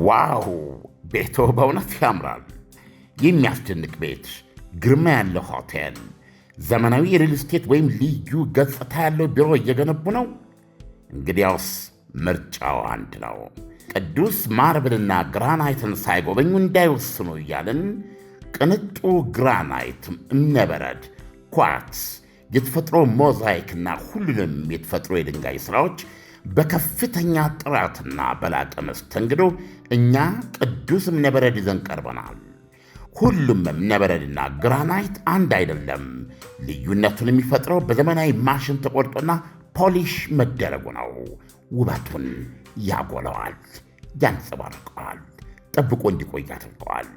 ዋው! ቤቶ በእውነት ያምራል። የሚያስደንቅ ቤት፣ ግርማ ያለው ሆቴል፣ ዘመናዊ የሪል ስቴት ወይም ልዩ ገጽታ ያለው ቢሮ እየገነቡ ነው? እንግዲያውስ ምርጫው አንድ ነው። ቅዱስ ማርብልና ግራናይትን ሳይጎበኙ እንዳይወስኑ እያልን ቅንጡ ግራናይት፣ እምነበረድ፣ ኳርትስ፣ የተፈጥሮ ሞዛይክና ሁሉንም የተፈጥሮ የድንጋይ ሥራዎች በከፍተኛ ጥራትና በላቀ መስተንግዶ እኛ ቅዱስ እምነበረድ ይዘን ቀርበናል። ሁሉም እምነበረድና ግራናይት አንድ አይደለም። ልዩነቱን የሚፈጥረው በዘመናዊ ማሽን ተቆርጦና ፖሊሽ መደረጉ ነው። ውበቱን ያጎለዋል፣ ያንጸባርቀዋል፣ ጠብቆ እንዲቆይ ያደርገዋል።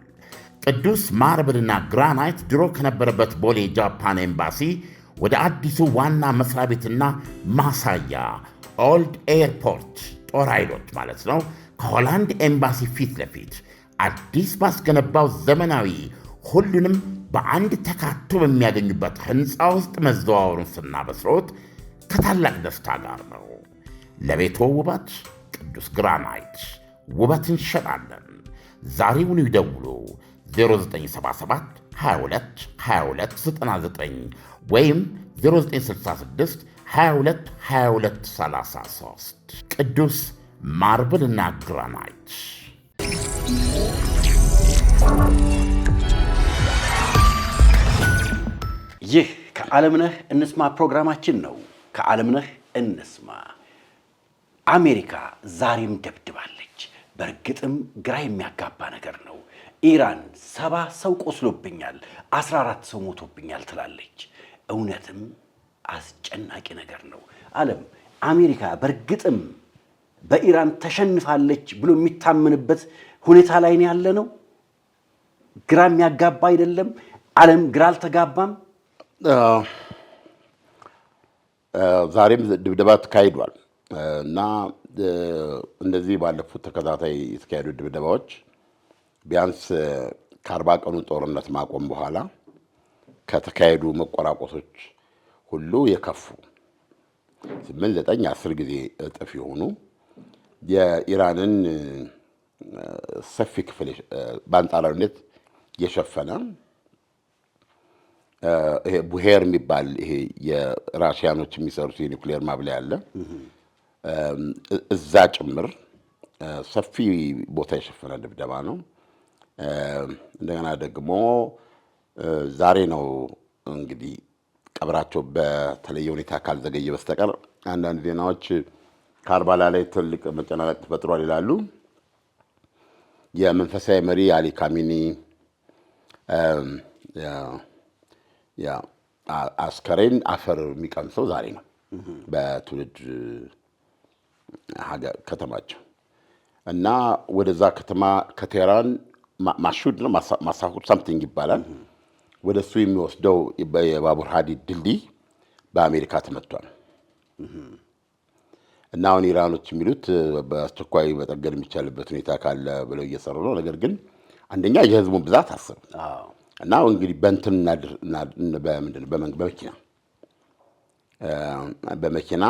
ቅዱስ ማርብልና ግራናይት ድሮ ከነበረበት ቦሌ ጃፓን ኤምባሲ ወደ አዲሱ ዋና መስሪያ ቤትና ማሳያ ኦልድ ኤርፖርት ጦር ኃይሎች ማለት ነው ከሆላንድ ኤምባሲ ፊት ለፊት አዲስ ባስገነባው ዘመናዊ ሁሉንም በአንድ ተካቶ በሚያገኙበት ሕንፃ ውስጥ መዘዋወሩን ስናበስሮት ከታላቅ ደስታ ጋር ነው። ለቤቶ ውበት ቅዱስ ግራናይት ውበት እንሸጣለን። ዛሬውኑ ይደውሉ 0977 22 22 99 ወይም 0966 22 22 33 ቅዱስ ማርብልና ግራናይት። ይህ ከዓለምነህ እንስማ ፕሮግራማችን ነው። ከዓለምነህ እንስማ። አሜሪካ ዛሬም ደብድባለች። በእርግጥም ግራ የሚያጋባ ነገር ነው። ኢራን 70 ሰው ቆስሎብኛል፣ 14 ሰው ሞቶብኛል ትላለች። እውነትም አስጨናቂ ነገር ነው። ዓለም አሜሪካ በእርግጥም በኢራን ተሸንፋለች ብሎ የሚታመንበት ሁኔታ ላይ ነው ያለ ነው። ግራ የሚያጋባ አይደለም። ዓለም ግራ አልተጋባም። ዛሬም ድብደባ ተካሂዷል እና እንደዚህ ባለፉት ተከታታይ የተካሄዱ ድብደባዎች ቢያንስ ከ40 ቀኑ ጦርነት ማቆም በኋላ ከተካሄዱ መቆራቆሶች ሁሉ የከፉ 8፣ 9፣ 10 ጊዜ እጥፍ የሆኑ የኢራንን ሰፊ ክፍል በአንጻራዊነት የሸፈነ ይሄ ቡሄር የሚባል ይሄ የራሽያኖች የሚሰሩት የኒውክሌር ማብለያ አለ። እዛ ጭምር ሰፊ ቦታ የሸፈነ ድብደባ ነው። እንደገና ደግሞ ዛሬ ነው እንግዲህ ቀብራቸው በተለየ ሁኔታ ካልዘገየ በስተቀር አንዳንድ ዜናዎች ካርባላ ላይ ትልቅ መጨናነቅ ተፈጥሯል ይላሉ። የመንፈሳዊ መሪ አሊ ካሚኒ አስከሬን አፈር የሚቀምሰው ዛሬ ነው በትውልድ ከተማቸው እና ወደዛ ከተማ ከቴህራን ማሹድ ነው ማሳሁድ ሳምቲንግ ይባላል። ወደ እሱ የሚወስደው የባቡር ሀዲድ ድልድይ በአሜሪካ ተመቷል እና አሁን ኢራኖች የሚሉት በአስቸኳይ መጠገን የሚቻልበት ሁኔታ ካለ ብለው እየሰሩ ነው። ነገር ግን አንደኛ የህዝቡን ብዛት አስብ እና እንግዲህ በእንትን በመኪና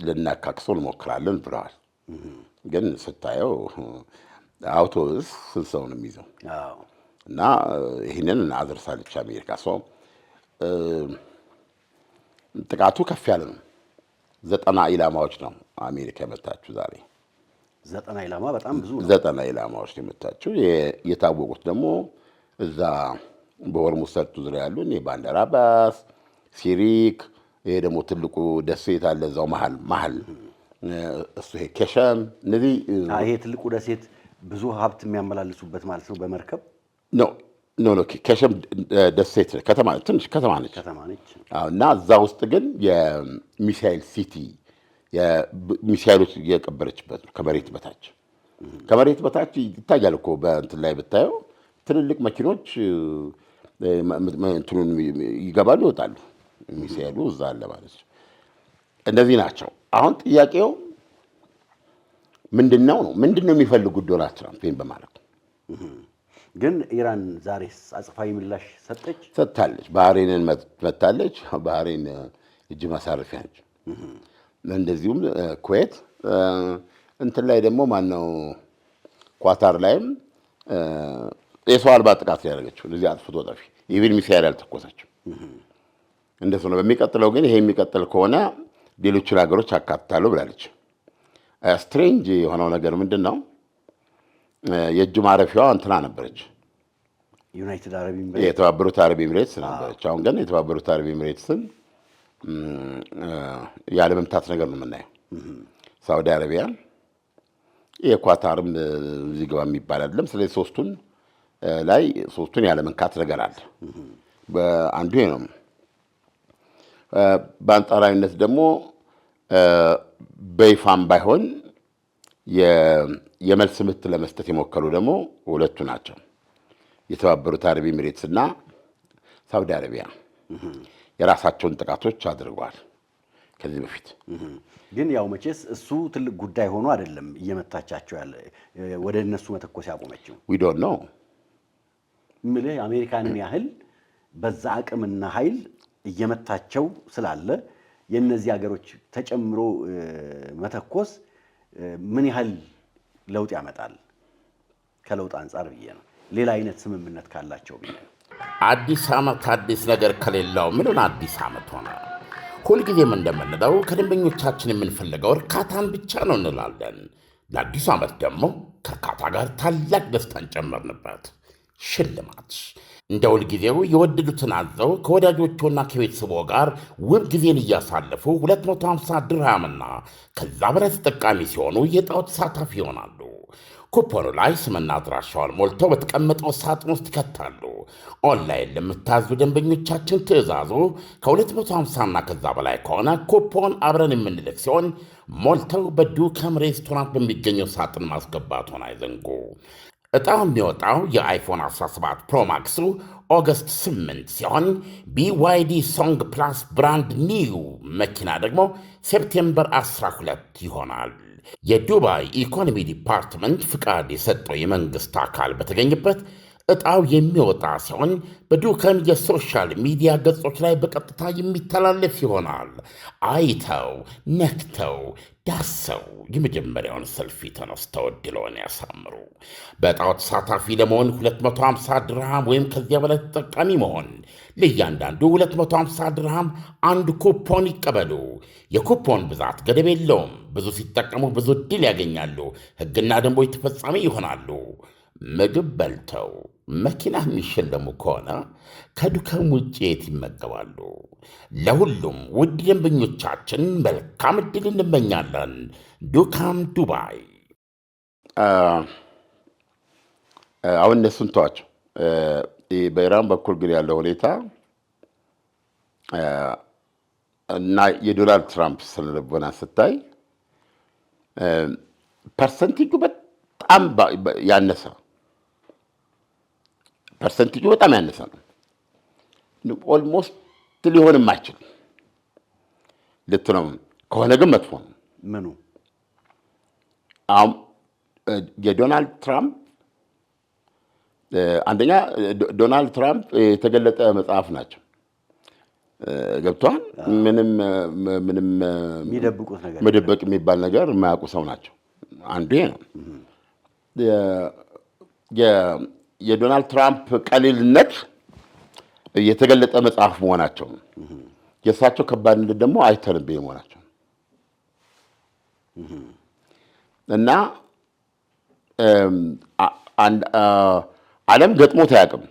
ልናካክሰው እንሞክራለን ብለዋል። ግን ስታየው አውቶቡስ ስንት ሰው ነው የሚይዘው? እና ይህንን አድርሳለች አሜሪካ። ጥቃቱ ከፍ ያለ ነው። 90 ኢላማዎች ነው አሜሪካ የመታችው ዛሬ። 90 ኢላማ በጣም ብዙ ነው። 90 ኢላማዎች ነው የመታችው። የታወቁት ደግሞ እዛ በሆርሙዝ ሰርጥ ዙሪያ ያሉ ባንደር አባስ፣ ሲሪክ፣ ይሄ ደግሞ ትልቁ ደሴት አለ እዛው መሀል እሱ ይሄ ኬሸም። እነዚህ ይሄ ትልቁ ደሴት ብዙ ሀብት የሚያመላልሱበት ማለት ነው በመርከብ ኖ ኬሸም ደሴት ከተማ ትንሽ ከተማ ነች። እና እዛ ውስጥ ግን የሚሳይል ሲቲ የሚሳይሎች እየቀበረችበት ነው። ከመሬት በታች ይታያል እኮ በእንትን ላይ ብታየው ትልልቅ መኪኖች እንትኑን ይገባሉ ይወጣሉ። ሚሳይሉ እዛ አለ ማለት ነው። እንደዚህ ናቸው። አሁን ጥያቄው ምንድነው የሚፈልጉት ዶናልድ ትራምፕ ይሄን በማለት ነው። ግን ኢራን ዛሬ አጽፋዊ ምላሽ ሰጥታለች። ባህሬንን መታለች። ባህሬን እጅ ማሳረፊያ ነች። እንደዚሁም ኩዌት እንትን ላይ ደግሞ ማነው ኳታር ላይም የሰው አልባ ጥቃት ያደረገችው እዚህ አጥፍቶ ጠፊ ኢቪን ሚሳኤል ያልተኮሰችው እንደሱ ነው። በሚቀጥለው ግን ይሄ የሚቀጥል ከሆነ ሌሎችን ሀገሮች አካትታለሁ ብላለች። ስትሬንጅ የሆነው ነገር ምንድን ነው? የእጅ ማረፊያዋ እንትና ነበረች፣ የተባበሩት አረብ ኤሚሬትስ ነበረች። አሁን ግን የተባበሩት አረብ ኤሚሬትስን ያለመምታት ነገር ነው የምናየው። ሳውዲ አረቢያ፣ የኳታርም እዚህ ገባ የሚባል አይደለም። ስለዚህ ሶስቱን ያለመንካት ነገር አለ። አንዱ ነው። በአንጻራዊነት ደግሞ በይፋም ባይሆን የመልስ ምት ለመስጠት የሞከሩ ደግሞ ሁለቱ ናቸው፣ የተባበሩት አረብ ኤሚሬትስ እና ሳውዲ አረቢያ። የራሳቸውን ጥቃቶች አድርገዋል ከዚህ በፊት። ግን ያው መቼስ እሱ ትልቅ ጉዳይ ሆኖ አይደለም እየመታቻቸው ያለ ወደ እነሱ መተኮስ ያቆመችው። ዊ ዶንት ኖ ምልህ አሜሪካንን ያህል በዛ አቅምና ኃይል እየመታቸው ስላለ የእነዚህ ሀገሮች ተጨምሮ መተኮስ ምን ያህል ለውጥ ያመጣል ከለውጥ አንጻር ብዬ ነው። ሌላ አይነት ስምምነት ካላቸው ብዬ ነው። አዲስ ዓመት አዲስ ነገር ከሌለው ምንን አዲስ ዓመት ሆነ? ሁልጊዜም እንደምንለው ከደንበኞቻችን የምንፈልገው እርካታን ብቻ ነው እንላለን። ለአዲሱ ዓመት ደግሞ ከእርካታ ጋር ታላቅ ደስታን ጨመርንበት። ሽልማት እንደ ሁልጊዜው የወደዱትን አዘው ከወዳጆቹና ከቤተሰቦ ጋር ውብ ጊዜን እያሳለፉ 250 ድርሃምና ከዛ በላይ ተጠቃሚ ሲሆኑ የዕጣው ተሳታፊ ይሆናሉ። ኩፖኑ ላይ ስምና አድራሻውን ሞልተው በተቀመጠው ሳጥን ውስጥ ይከታሉ። ኦንላይን ለምታዙ ደንበኞቻችን ትዕዛዙ ከ250ና ከዛ በላይ ከሆነ ኩፖን አብረን የምንልክ ሲሆን ሞልተው በዱከም ሬስቶራንት በሚገኘው ሳጥን ማስገባቱን አይዘንጉ። ዕጣው የሚወጣው የአይፎን 17 ፕሮማክሱ ኦገስት 8 ሲሆን BYD ሶንግ ፕላስ ብራንድ ኒው መኪና ደግሞ ሴፕቴምበር 12 ይሆናል። የዱባይ ኢኮኖሚ ዲፓርትመንት ፍቃድ የሰጠው የመንግሥት አካል በተገኘበት ዕጣው የሚወጣ ሲሆን በዱከም የሶሻል ሚዲያ ገጾች ላይ በቀጥታ የሚተላለፍ ይሆናል። አይተው ነክተው ዳሰው የመጀመሪያውን ሰልፊ ተነስተው ዕድልዎን ያሳምሩ። በዕጣው ተሳታፊ ለመሆን 250 ድርሃም ወይም ከዚያ በላይ ተጠቃሚ መሆን፣ ለእያንዳንዱ 250 ድርሃም አንድ ኩፖን ይቀበሉ። የኩፖን ብዛት ገደብ የለውም። ብዙ ሲጠቀሙ ብዙ ዕድል ያገኛሉ። ሕግና ደንቦች ተፈጻሚ ይሆናሉ። ምግብ በልተው መኪና የሚሸለሙ ከሆነ ከዱከም ውጭ የት ይመገባሉ? ለሁሉም ውድ ደንበኞቻችን መልካም ዕድል እንመኛለን። ዱካም ዱባይ። አሁን እነሱን ተዋቸው። በኢራን በኩል ግን ያለው ሁኔታ እና የዶናልድ ትራምፕ ስነልቦና ስታይ ፐርሰንቴጁ በጣም ያነሰ ነው። ኦልሞስት ሊሆንም አይችልም ልትነው ከሆነ ግን መጥፎ ነው። ምኑ አሁን የዶናልድ ትራምፕ አንደኛ ዶናልድ ትራምፕ የተገለጠ መጽሐፍ ናቸው። ገብቷል። ምንም የሚደብቁት ነገር መደበቅ የሚባል ነገር የማያውቁ ሰው ናቸው። አንዱ ይሄ ነው። የዶናልድ ትራምፕ ቀሊልነት የተገለጠ መጽሐፍ መሆናቸው ነው። የእሳቸው ከባድነት ደግሞ አይተንብኝ መሆናቸው እና ዓለም ገጥሞት አያውቅም።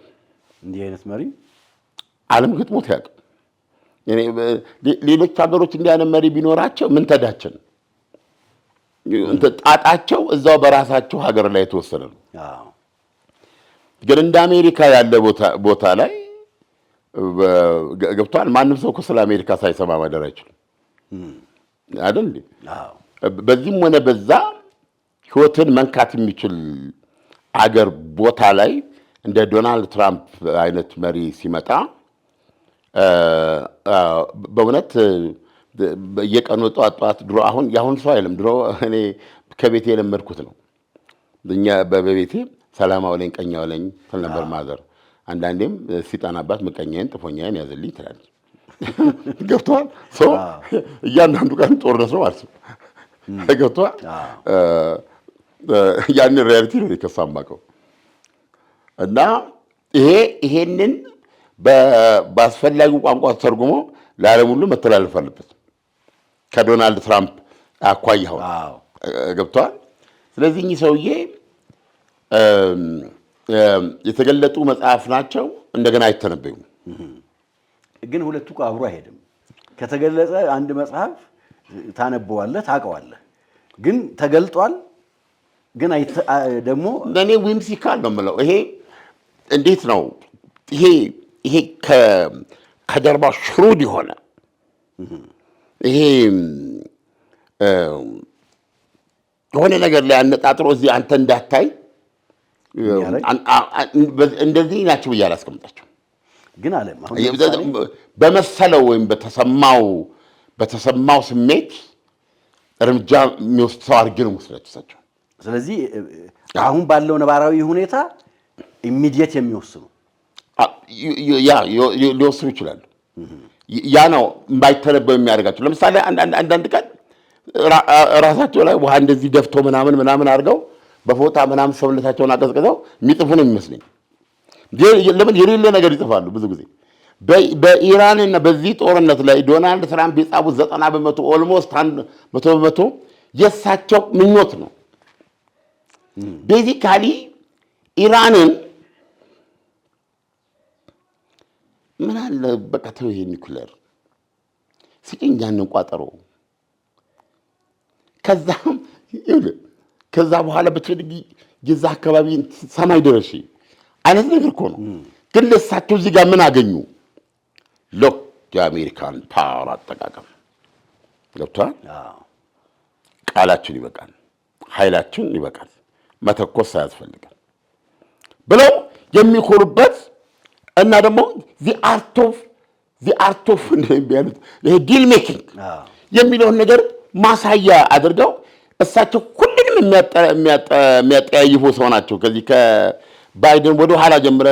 እንዲህ አይነት መሪ ዓለም ገጥሞት አያውቅም። ሌሎች ሀገሮች እንዲህ አይነት መሪ ቢኖራቸው ምን ተዳችን? ጣጣቸው እዛው በራሳቸው ሀገር ላይ የተወሰነ ነው። ግን እንደ አሜሪካ ያለ ቦታ ላይ ገብቷል። ማንም ሰው ስለ አሜሪካ ሳይሰማ ማደር አይችልም አይደል? በዚህም ሆነ በዛ ህይወትን መንካት የሚችል አገር ቦታ ላይ እንደ ዶናልድ ትራምፕ አይነት መሪ ሲመጣ በእውነት በየቀኑ ጠዋት ድሮ የአሁን ሰው አይልም። ድሮ እኔ ከቤቴ የለመድኩት ነው። እኛ በቤቴ ሰላም አውለኝ ቀኝ አውለኝ ትል ነበር ማዘር። አንዳንዴም ሲጠናባት ምቀኛዬን ጥፎኛዬን ያዘልኝ ትላለች። ገብቶሃል? ሰው እያንዳንዱ ቀን ጦርነት ነው ማለት ነው። ገብቶሃል? ያንን ሪያሊቲ ነው ከእሱ የማውቀው። እና ይሄንን በአስፈላጊው ቋንቋ ተተርጉሞ ለዓለም ሁሉ መተላለፍ አለበት። ከዶናልድ ትራምፕ አኳያ ገብተዋል። ስለዚህ እኚህ ሰውዬ የተገለጡ መጽሐፍ ናቸው፣ እንደገና አይተነበዩም። ግን ሁለቱ አብሮ አይሄድም። ከተገለጸ አንድ መጽሐፍ ታነበዋለህ፣ ታውቀዋለህ። ግን ተገልጧል፣ ግን ደግሞ ለእኔ ዊምሲካል ነው የምለው። ይሄ እንዴት ነው? ይሄ ከጀርባ ሽሩድ የሆነ ይሄ የሆነ ነገር ላይ አነጣጥሮ እዚህ አንተ እንዳታይ እንደዚህ ናቸው ብዬ አላስቀምጣቸው። ግን አለም በመሰለው ወይም በተሰማው ስሜት እርምጃ የሚወስድ ሰው አድርጌ ነው የምወስዳቸው። ስለዚህ አሁን ባለው ነባራዊ ሁኔታ ኢሚዲየት የሚወስኑ ሊወስኑ ይችላሉ። ያ ነው የማይተነበው የሚያደርጋቸው። ለምሳሌ አንዳንድ ቀን ራሳቸው ላይ ውሃ እንደዚህ ደፍቶ ምናምን አድርገው በፎጣ ምናምን ሰውነታቸውን አቀዝቅዘው የሚጽፉ ነው የሚመስለኝ። ለምን የሌለ ነገር ይጽፋሉ ብዙ ጊዜ። በኢራንና በዚህ ጦርነት ላይ ዶናልድ ትራምፕ የጻፉት 90% ኦልሞስት 100% የእሳቸው ምኞት ነው። ቤዚካሊ ኢራንን ምን አለ በቃ ተው ይሄ ኒኩለር ሲገኝ ያንን ቋጠሮ ከዛ በኋላ በትልቅ የዛ አካባቢ ሰማይ ድረሽ አይነት ነገር እኮ ነው። ግን ለእሳቸው እዚህ ጋር ምን አገኙ? ሎክ የአሜሪካን ፓወር አጠቃቀም ገብቷል። ቃላችን ይበቃል፣ ኃይላችን ይበቃል፣ መተኮስ ሳያስፈልጋል ብለው የሚኮሩበት እና ደግሞ አርት ኦፍ እንደሚያሉት ይሄ ዲል ሜኪንግ የሚለውን ነገር ማሳያ አድርገው እሳቸው ሁሉንም የሚያጠያይፉ ሰው ናቸው። ከዚህ ከባይደን ወደ ኋላ ጀምረ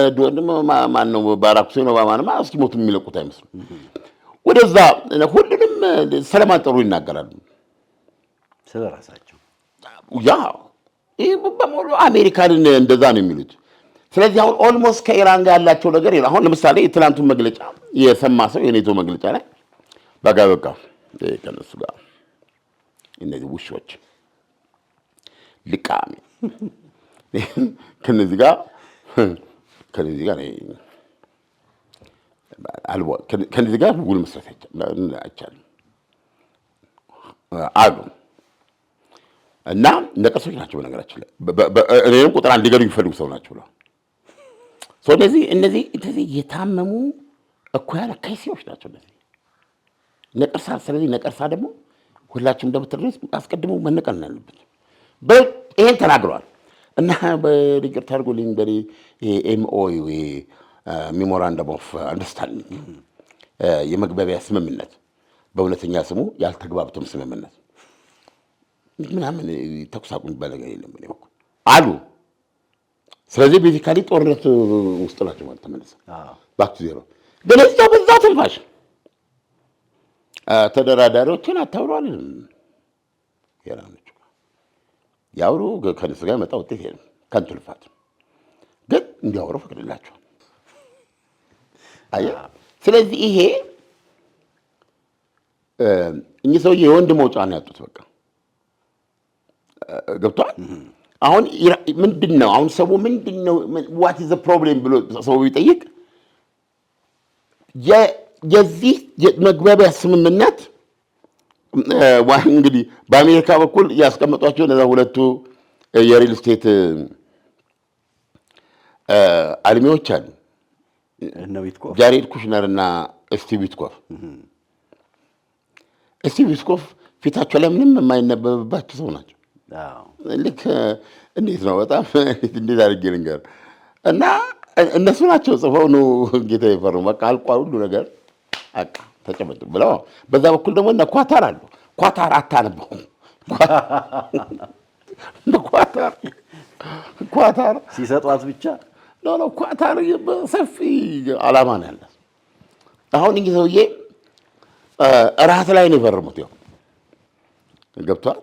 ማነው ባራክ ሁሴን ኦባማንማ እስኪሞቱ የሚለቁት አይመስሉም። ወደዛ ሁሉንም ስለማንጠሩ ይናገራሉ ስለራሳቸው። ይህ በሙሉ አሜሪካንን እንደዛ ነው የሚሉት። ስለዚህ አሁን ኦልሞስት ከኢራን ጋር ያላቸው ነገር አሁን ለምሳሌ የትናንቱን መግለጫ የሰማ ሰው የኔቶ መግለጫ ላይ በቃ ከነሱ ጋር እነዚህ ውሾች ልቃሚ ከነዚህ ጋር ውል መስራት አይቻልም አሉ እና ነቀሶች ናቸው። በነገራችን ላይ እኔም ቁጥር አንድ ሊገሉ የሚፈልጉ ሰው ናቸው ብለው እነዚህ የታመሙ እኩያለ ከይሲዎች ናቸው እነዚህ ነቀርሳ። ስለዚህ ነቀርሳ ደግሞ ሁላችሁም እንደምትደርስ አስቀድሞ መነቀል ነው ያለበት። ይሄን ተናግረዋል እና በሪቀር ታርጎልኝ ኤምኦዩ ሜሞራንደም ኦፍ አንደርስታንዲንግ የመግባቢያ ስምምነት በእውነተኛ ስሙ ያልተግባብተም ስምምነት ምናምን ተኩስ አቁም የሚባል ነገር የለም አሉ። ስለዚህ ቤዚካሊ ጦርነት ውስጥ ናቸው ማለት ተመለሰ ባክ ቱ ዜሮ። ግን እዛው በዛው ትንፋሽ ተደራዳሪዎችን አታውሯል። ኢራኖቹ ያውሩ ከነሱ ጋር መጣ ውጤት የለም፣ ከንቱ ልፋት። ግን እንዲያወሩ ፈቅድላቸዋል። አየህ፣ ስለዚህ ይሄ እኚህ ሰውዬ የወንድ መውጫ ነው ያጡት። በቃ ገብቷል። አሁን ምንድን ነው አሁን ሰው ምንድን ነው ዋት ኢዝ ዘ ፕሮብሌም ብሎ ሰው ቢጠይቅ የዚህ መግባቢያ ስምምነት እንግዲህ በአሜሪካ በኩል ያስቀመጧቸው እነዛ ሁለቱ የሪል ስቴት አልሚዎች አሉ፣ ጃሬድ ኩሽነር እና ስቲቭ ዊትኮፍ። ስቲቭ ዊትኮፍ ፊታቸው ላይ ምንም የማይነበብባቸው ሰው ናቸው። ልክ እንዴት ነው በጣም እንዴት አድርጌ ልንገር እና እነሱ ናቸው ጽፈው ነው ጌታ ይፈርሙ በቃ አልቋል ሁሉ ነገር አቃ ተጨበጥ ብለው። በዛ በኩል ደግሞ እነ ኳታር አሉ። ኳታር አታነበው ኳታር ሲሰጧት ብቻ ነው ኳታር ሰፊ ዓላማ ነው ያላት። አሁን እንግዲህ ሰውዬ ራስ ላይ ነው የፈረሙት። ያው ገብቷል።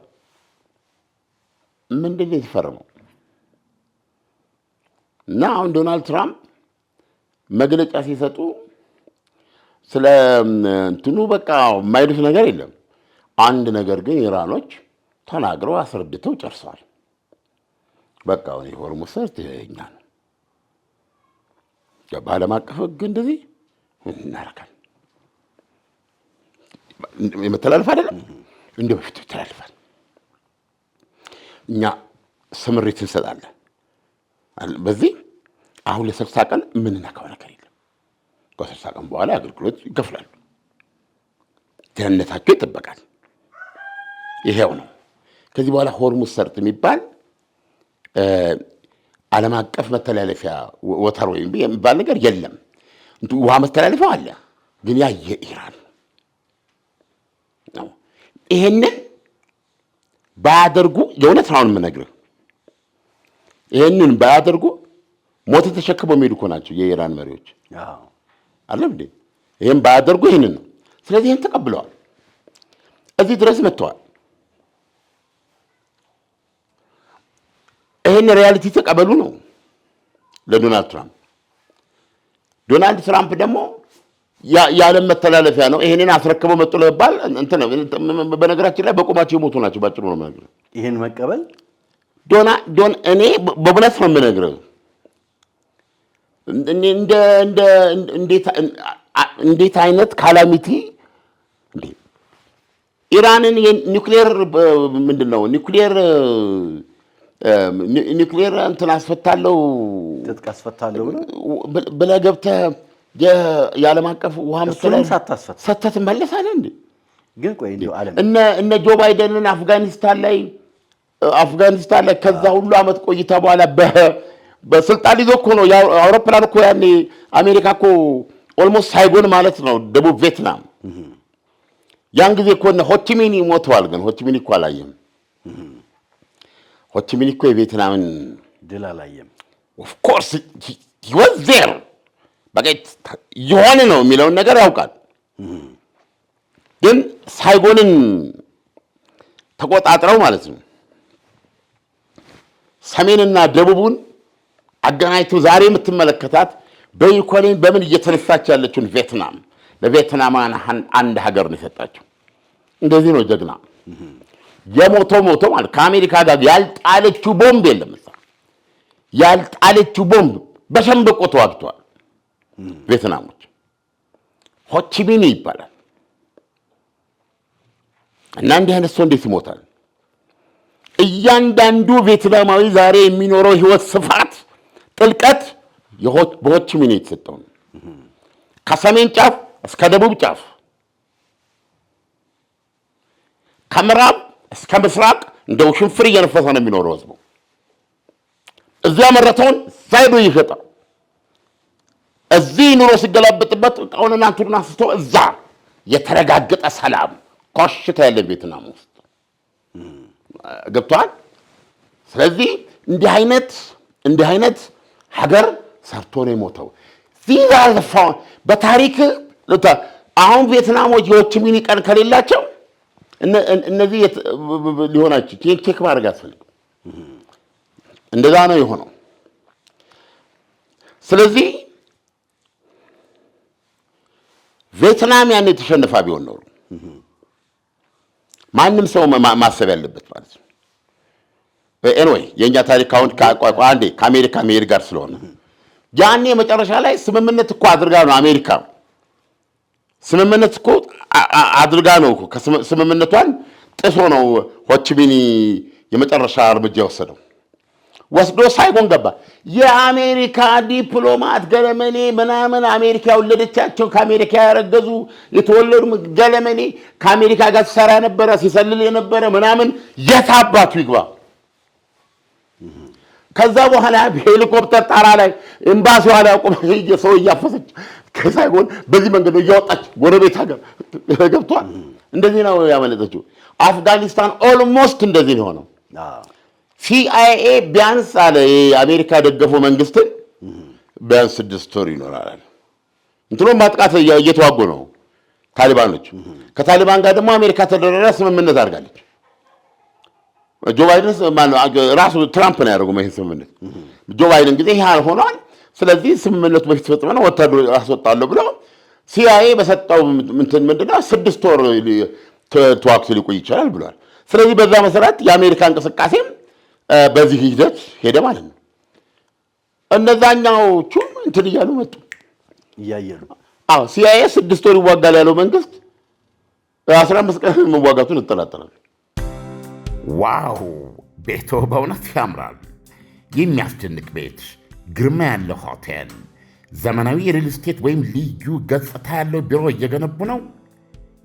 ምንድን ነው የተፈረመው? እና አሁን ዶናልድ ትራምፕ መግለጫ ሲሰጡ ስለ እንትኑ በቃ የማይሉት ነገር የለም። አንድ ነገር ግን ኢራኖች ተናግረው አስረድተው ጨርሰዋል። በቃ የሆርሙዝ ሰርጥ የእኛ ነው፣ በዓለም አቀፍ ሕግ እንደዚህ እናደርጋለን። የመተላለፍ አይደለም እንደ በፊቱ ይተላልፋል። እኛ ስምሪት እንሰጣለን። በዚህ አሁን ለ60 ቀን የምንነካው ነገር የለም። ከ60 ቀን በኋላ አገልግሎት ይከፍላሉ። ደህንነታቸው ይጠበቃል። ይሄው ነው። ከዚህ በኋላ ሆርሙዝ ሰርጥ የሚባል ዓለም አቀፍ መተላለፊያ ወተር ወይም የሚባል ነገር የለም። ውሃ መተላለፊያው አለ፣ ግን ያ የኢራን ነው። ይሄንን ባያደርጉ የእውነት ነው የምነግርህ፣ ይሄንን ባያደርጉ ሞትን ተሸክመው የሚሄዱ እኮ ናቸው የኢራን መሪዎች አለም እንዴ። ይሄን ባያደርጉ ይሄንን ነው። ስለዚህ ይሄን ተቀብለዋል፣ እዚህ ድረስ መጥተዋል። ይሄን ሪያሊቲ ተቀበሉ ነው ለዶናልድ ትራምፕ። ዶናልድ ትራምፕ ደግሞ የዓለም መተላለፊያ ነው፣ ይሄንን አስረክበው መጡ ለባል እንትን ነው። በነገራችን ላይ በቁማቸው የሞቱ ናቸው። ባጭሩ ነው የምነግርህ። ይሄን መቀበል እኔ በእውነት ነው የምነግርህ። እንዴት አይነት ካላሚቲ ኢራንን የኒውክሌር ምንድን ነው ኒውክሌር እንትን አስፈታለሁ ትጥቅ አስፈታለሁ ብለህ ገብተህ የዓለም አቀፍ ውሃ ሰተት መለሳለህ እንዴ? ግን ቆይ እንደው ዓለም እነ ጆ ባይደንን አፍጋኒስታን ላይ ከዛ ሁሉ ዓመት ቆይታ በኋላ በስልጣን ይዞ እኮ ነው አውሮፕላን እኮ ያኔ አሜሪካ እኮ ኦልሞስት ሳይጎን ማለት ነው ደቡብ ቪየትናም። ያን ጊዜ እኮ ሆቺሚኒ ሞተዋል። ግን ሆቺሚኒ እኮ አላየም። ሆቺሚኒ እኮ የቪየትናምን ድል አላየም። ኦፍ ኮርስ he was there በቃ የሆነ ነው የሚለውን ነገር ያውቃል። ግን ሳይጎንን ተቆጣጥረው ማለት ነው ሰሜንና ደቡቡን አገናኝቶ ዛሬ የምትመለከታት በዩክሬን በምን እየተነሳች ያለችውን ቪየትናም ለቪየትናማን አንድ ሀገር ነው የሰጣቸው። እንደዚህ ነው ጀግና። የሞቶ ማለት ከአሜሪካ ጋር ያልጣለችው ቦምብ የለም። ያልጣለችው ቦምብ በሸምበቆ ተዋግተዋል ቪየትናሞች። ሆቺሚኒ ይባላል። እና እንዲህ አይነት ሰው እንዴት ይሞታል? እያንዳንዱ ቪየትናማዊ ዛሬ የሚኖረው ህይወት ስፋት፣ ጥልቀት በሆቺሚኒ የተሰጠው ነው። ከሰሜን ጫፍ እስከ ደቡብ ጫፍ፣ ከምዕራብ እስከ ምስራቅ እንደው ሽንፍር እየነፈሰ ነው የሚኖረው ህዝቡ። እዚያ መረተውን ሳይዶ ይሸጣል። እዚህ ኑሮ ሲገላበጥበት እቃውንና አንቱን አንስቶ እዛ የተረጋገጠ ሰላም ኮሽታ ያለ ቪየትናም ውስጥ ገብቷል። ስለዚህ እንዲህ አይነት ሀገር ሰርቶ ነው የሞተው። በታሪክ አሁን ቪየትናሞች የሆቺሚኒ ቀን ከሌላቸው እነዚህ ሊሆናቸው ቼክ ማድረግ አስፈልግም። እንደዛ ነው የሆነው። ስለዚህ ቪየትናም ያን የተሸነፋ ቢሆን ኖሮ ማንም ሰው ማሰብ ያለበት ማለት ነው። ኤንዌይ የእኛ ታሪክ አሁን አንዴ ከአሜሪካ መሄድ ጋር ስለሆነ ያኔ መጨረሻ ላይ ስምምነት እኮ አድርጋ ነው አሜሪካ ስምምነት እኮ አድርጋ ነው ስምምነቷን ጥሶ ነው ሆቺሚኒ የመጨረሻ እርምጃ የወሰደው። ወስዶ ሳይጎን ገባ። የአሜሪካ ዲፕሎማት ገለመኔ ምናምን አሜሪካ የወለደቻቸው ከአሜሪካ ያረገዙ የተወለዱ ገለመኔ ከአሜሪካ ጋር ሲሰራ የነበረ ሲሰልል የነበረ ምናምን የታባቱ ይግባ። ከዛ በኋላ ሄሊኮፕተር ጣራ ላይ ኤምባሲዋ ላይ አቁም ሰው እያፈሰች ከሳይጎን በዚህ መንገድ እያወጣች ጎረቤት ሀገር ገብቷል። እንደዚህ ነው ያመለጠችው። አፍጋኒስታን ኦልሞስት እንደዚህ ነው የሆነው። ሲአይኤ ቢያንስ አለ የአሜሪካ ደገፈው መንግስትን ቢያንስ 6 ወር ይኖራል። እንትኑ ማጥቃት እየተዋጉ ነው ታሊባኖች። ከታሊባን ጋር ደግሞ አሜሪካ ተደራራ ስምምነት አድርጋለች። ጆ ባይደን ራሱ ትራምፕ ነው ያደረገው ይህን ስምምነት። ጆ ባይደን ጊዜ ይህ ሆኗል። ስለዚህ ስምምነቱ በፊት ፈጽመ ነው ወታደሮች አስወጣለሁ ብሎ ሲአይኤ በሰጠው ምንድነው 6 ወር ተዋክቶ ሊቆይ ይችላል ብሏል። ስለዚህ በዛ መሰረት የአሜሪካ እንቅስቃሴም በዚህ ሂደት ሄደ ማለት ነው። እነዛኛዎቹ እንትን እያሉ መጡ እያየሉ። አዎ ሲአይኤ 6 ወር ይዋጋል ያለው መንግስት 15 ቀን መዋጋቱን እጠራጠራለሁ። ዋው ቤቶ በእውነት ያምራል። የሚያስደንቅ ቤት፣ ግርማ ያለው ሆቴል፣ ዘመናዊ የሪል ስቴት ወይም ልዩ ገጽታ ያለው ቢሮ እየገነቡ ነው።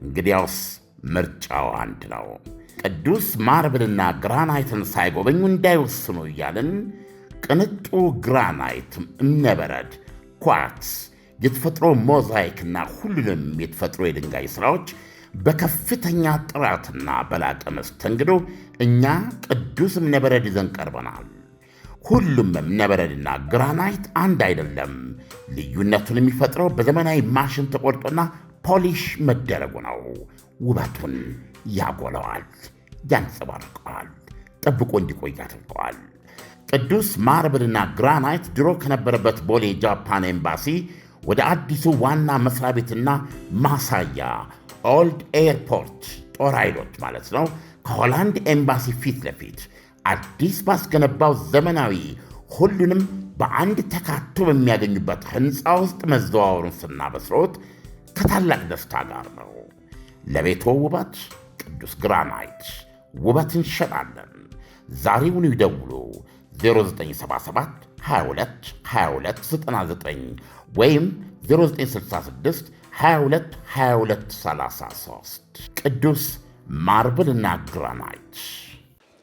እንግዲያውስ ምርጫው አንድ ነው። ቅዱስ ማርብልና ግራናይትን ሳይጎበኙ እንዳይወስኑ እያልን ቅንጡ ግራናይት፣ እምነበረድ፣ ኳርትስ፣ የተፈጥሮ ሞዛይክና ሁሉንም የተፈጥሮ የድንጋይ ሥራዎች በከፍተኛ ጥራትና በላቀ መስተንግዶ እኛ ቅዱስ እምነበረድ ይዘን ቀርበናል። ሁሉም እምነበረድና ግራናይት አንድ አይደለም። ልዩነቱን የሚፈጥረው በዘመናዊ ማሽን ተቆርጦና ፖሊሽ መደረጉ ነው። ውበቱን ያጎለዋል፣ ያንጸባርቀዋል፣ ጠብቆ እንዲቆይ አድርገዋል። ቅዱስ ማርብልና ግራናይት ድሮ ከነበረበት ቦሌ ጃፓን ኤምባሲ ወደ አዲሱ ዋና መስሪያ ቤትና ማሳያ ኦልድ ኤርፖርት ጦር ኃይሎች ማለት ነው ከሆላንድ ኤምባሲ ፊት ለፊት አዲስ ባስገነባው ዘመናዊ ሁሉንም በአንድ ተካቶ በሚያገኙበት ሕንፃ ውስጥ መዘዋወሩን ስናበስሮት ከታላቅ ደስታ ጋር ነው። ለቤቶ ውበት ቅዱስ ግራናይት ውበት እንሸጣለን። ዛሬውኑ ይደውሉ 0977 22 22 99 ወይም 0966 22 22 33 ቅዱስ ማርብልና ግራናይት።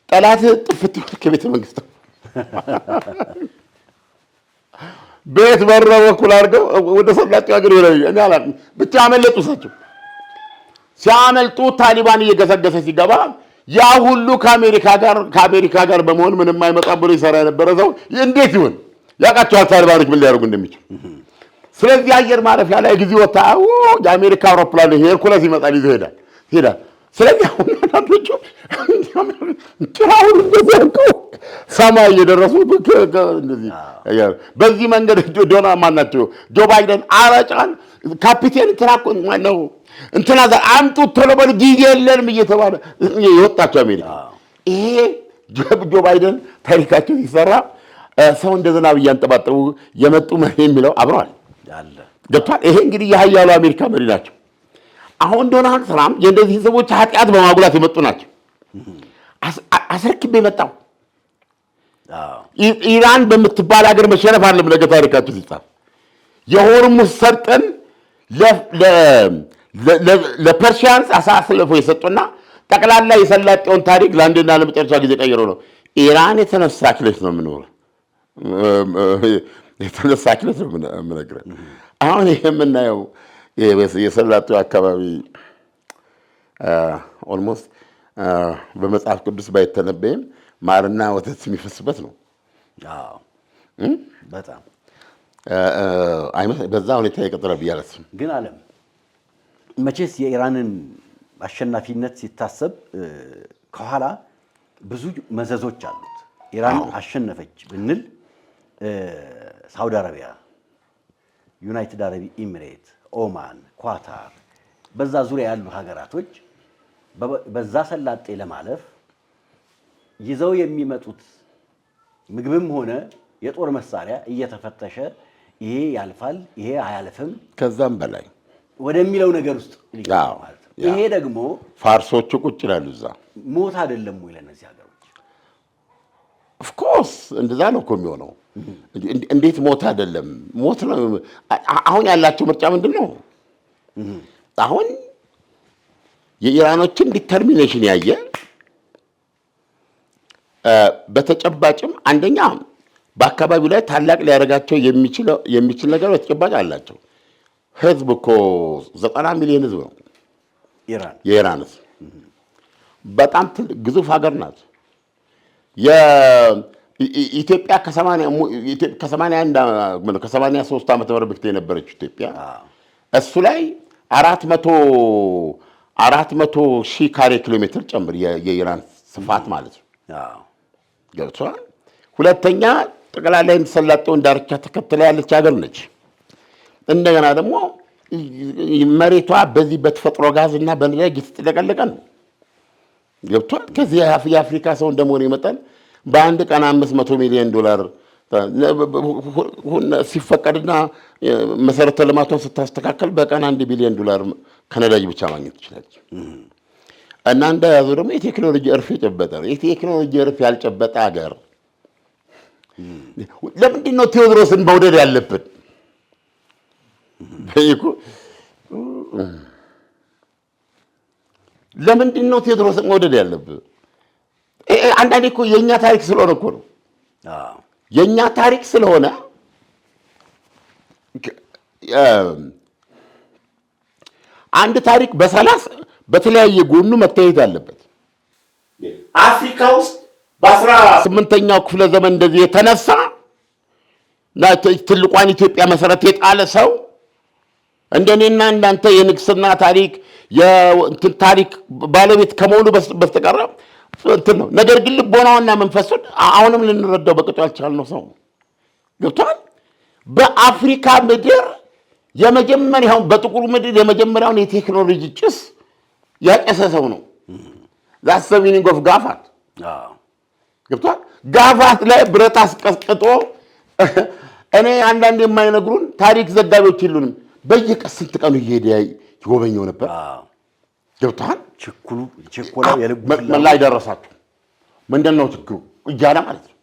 ጠላት ጥፍት ከቤተ መንግስት ቤት በር በኩል አድርገው ወደ ሰላጤው ሀገር ይወራሉ። ብቻ አመለጡ። እሳቸው ሲያመልጡ ታሊባን እየገሰገሰ ሲገባ ያ ሁሉ ከአሜሪካ ጋር በመሆን ምንም አይመጣ ብሎ ይሰራ የነበረ ሰው እንዴት ይሆን ያውቃቸዋል ታሊባኖች ምን ሊያደርጉ እንደሚችል። ስለዚህ አየር ማረፊያ ላይ ጊዜ ወጣ የአሜሪካ አውሮፕላን ሄርኩለስ ይመጣል ይዞ ሄዳል። ስለዚህ አሁን አንዳንዶቹ ጭራውን እንደዘርቀው ሰማይ እየደረሱ እንደዚህ በዚህ መንገድ ዶና ማናቸው ጆ ባይደን አረጫን ካፒቴን ትራክ ነው እንትና አምጡ ቶሎ በሉ ጊዜ የለንም እየተባለ የወጣቸው አሜሪካ። ይሄ ጆ ባይደን ታሪካቸው ሲሰራ ሰው እንደ ዝናብ እያንጠባጠቡ የመጡ መሪ የሚለው አብረዋል ገብቷል። ይሄ እንግዲህ የሀያሉ አሜሪካ መሪ ናቸው። አሁን ዶናልድ ትራምፕ የእንደዚህ ሰዎች ኃጢአት በማጉላት የመጡ ናቸው። አስረክቤ የመጣው ኢራን በምትባል ሀገር መሸነፍ አለም ነገ ታሪካቸው ሲጻፍ የሆርሙዝ ሰርጥን ለፐርሺያንስ አሳልፈው የሰጡና ጠቅላላ የሰላጤውን ታሪክ ለአንድና ለመጨረሻ ጊዜ ቀይሮ ነው። ኢራን የተነሳች ነች ነው የምንኖረው። የተነሳች ነች ነው የምነግርህ። አሁን ይሄ የምናየው የሰላጤው አካባቢ ኦልሞስት በመጽሐፍ ቅዱስ ባይተነበይም ማርና ወተት የሚፈስበት ነው። በጣም በዛ ሁኔታ የቀጠለ ብዬ አላስብም። ግን አለም መቼስ የኢራንን አሸናፊነት ሲታሰብ ከኋላ ብዙ መዘዞች አሉት። ኢራን አሸነፈች ብንል ሳውዲ አረቢያ፣ ዩናይትድ አረብ ኤሚሬት፣ ኦማን፣ ኳታር በዛ ዙሪያ ያሉ ሀገራቶች በዛ ሰላጤ ለማለፍ ይዘው የሚመጡት ምግብም ሆነ የጦር መሳሪያ እየተፈተሸ ይሄ ያልፋል፣ ይሄ አያልፍም ከዛም በላይ ወደሚለው ነገር ውስጥ ሊገባ ማለት ነው። ይሄ ደግሞ ፋርሶቹ ቁጭ ይላሉ እዛ። ሞት አይደለም ወይ ለነዚህ ሀገሮች? ኦፍ ኮርስ እንደዛ ነው እኮ የሚሆነው። እንዴት ሞት አይደለም? ሞት ነው። አሁን ያላቸው ምርጫ ምንድን ነው? አሁን የኢራኖችን ዲተርሚኔሽን ያየ በተጨባጭም አንደኛ በአካባቢው ላይ ታላቅ ሊያደርጋቸው የሚችል ነገር በተጨባጭ አላቸው። ህዝብ እኮ 90 ሚሊዮን ህዝብ ነው የኢራን ህዝብ። በጣም ግዙፍ ሀገር ናት። ኢትዮጵያ ከ83 ዓመተ ምህረት በፊት የነበረችው ኢትዮጵያ እሱ ላይ 400 ሺህ ካሬ ኪሎ ሜትር ጨምር የኢራን ስፋት ማለት ነው። ገብቷል። ሁለተኛ ጠቅላላ የሰላጤውን ዳርቻ ተከትላ ያለች ሀገር ነች። እንደገና ደግሞ መሬቷ በዚህ በተፈጥሮ ጋዝ እና በነዳጅ የተጥለቀለቀ ነው። ገብቷል። ከዚህ የአፍሪካ ሰው እንደመሆኑ ይመጣል በአንድ ቀን $500 ሚሊዮን ሲፈቀድና መሰረተ ልማቷን ስታስተካከል በቀን $1 ቢሊዮን ከነዳጅ ብቻ ማግኘት ትችላለች። እና እንደያዙ ደግሞ የቴክኖሎጂ እርፍ የጨበጠ ነው። የቴክኖሎጂ እርፍ ያልጨበጠ ሀገር ለምንድን ነው ቴዎድሮስን መውደድ ያለብን? ለምንድን ነው ቴዎድሮስን መውደድ ያለብን? አንዳንዴ እኮ የእኛ ታሪክ ስለሆነ እኮ ነው። የእኛ ታሪክ ስለሆነ አንድ ታሪክ በተለያየ ጎኑ መታየት አለበት። አፍሪካ ውስጥ በ18ኛው ክፍለ ዘመን እንደዚህ የተነሳ ትልቋን ኢትዮጵያ መሰረት የጣለ ሰው እንደኔና እንዳንተ የንግስና ታሪክ የእንትን ታሪክ ባለቤት ከመሆኑ በስተቀር እንትን ነው። ነገር ግን ልቦናውና መንፈሱን አሁንም ልንረዳው በቅጡ ያልቻልነው ሰው ገብቷል። በአፍሪካ ምድር የመጀመሪያውን በጥቁሩ ምድር የመጀመሪያውን የቴክኖሎጂ ጭስ ያጨሰ ሰው ነው። that's the meaning of ጋፋት ገብቷል። ጋፋት ላይ ብረት አስቀጥቅጦ እኔ አንዳንድ የማይነግሩን ታሪክ ዘጋቢዎች የሉንም። በየቀን ስንት ቀኑ እየሄደ ይጎበኘው ነበር። ገብቷል። ችኩሉ የልቡ ምን ላይ ደረሳችሁ? ምንድን ነው ችግሩ እያለ ማለት ነው።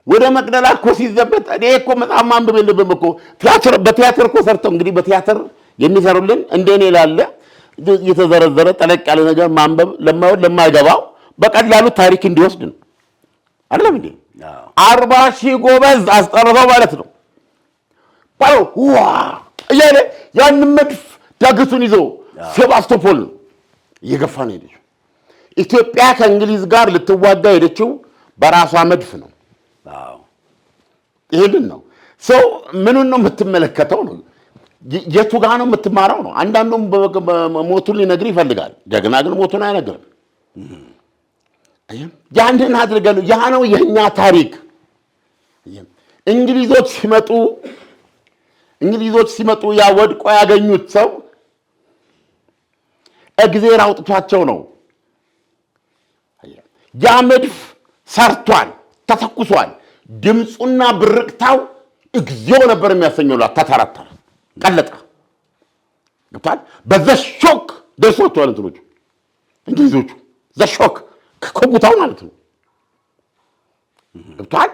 ወደ መቅደላ እኮ ሲዘበት እኔ እኮ መጽሐፍ ማንበብ የለብንም እኮ በቲያትር እኮ ሰርተው እንግዲህ በቲያትር የሚሰሩልን እንደኔ ላለ የተዘረዘረ ጠለቅ ያለ ነገር ማንበብ ለማይገባው በቀላሉ ታሪክ እንዲወስድ ነው አይደለም እንዴ? 40,000 ጎበዝ አስጠርተው ማለት ነው ባው እያለ ያን መድፍ ዳገቱን ይዞ ሴባስቶፖል እየገፋ ነው ሄደችው። ኢትዮጵያ ከእንግሊዝ ጋር ልትዋጋ ሄደችው በራሷ መድፍ ነው። ይሄንን ነው ሰው ምኑን ነው የምትመለከተው ነው የቱ ጋር ነው የምትማራው ነው። አንዳንዱም ሞቱን ሊነግር ይፈልጋል። ጀግና ግን ሞቱን አይነግርም። ያንን አድርገን ያ ነው የኛ ታሪክ። እንግሊዞች ሲመጡ ያ ወድቆ ያገኙት ሰው እግዜር አውጥቷቸው ነው። ያ መድፍ ሰርቷል፣ ተተኩሷል። ድምፁና ብርቅታው እግዚኦ ነበር የሚያሰኘው። ተተረተረ፣ ቀለጠ። ገብቷል። በዛ ሾክ ደርሷቸዋል እንትኖቹ እንግሊዞቹ ዘሾክ ከቦታው ማለት ነው። ገብቷል።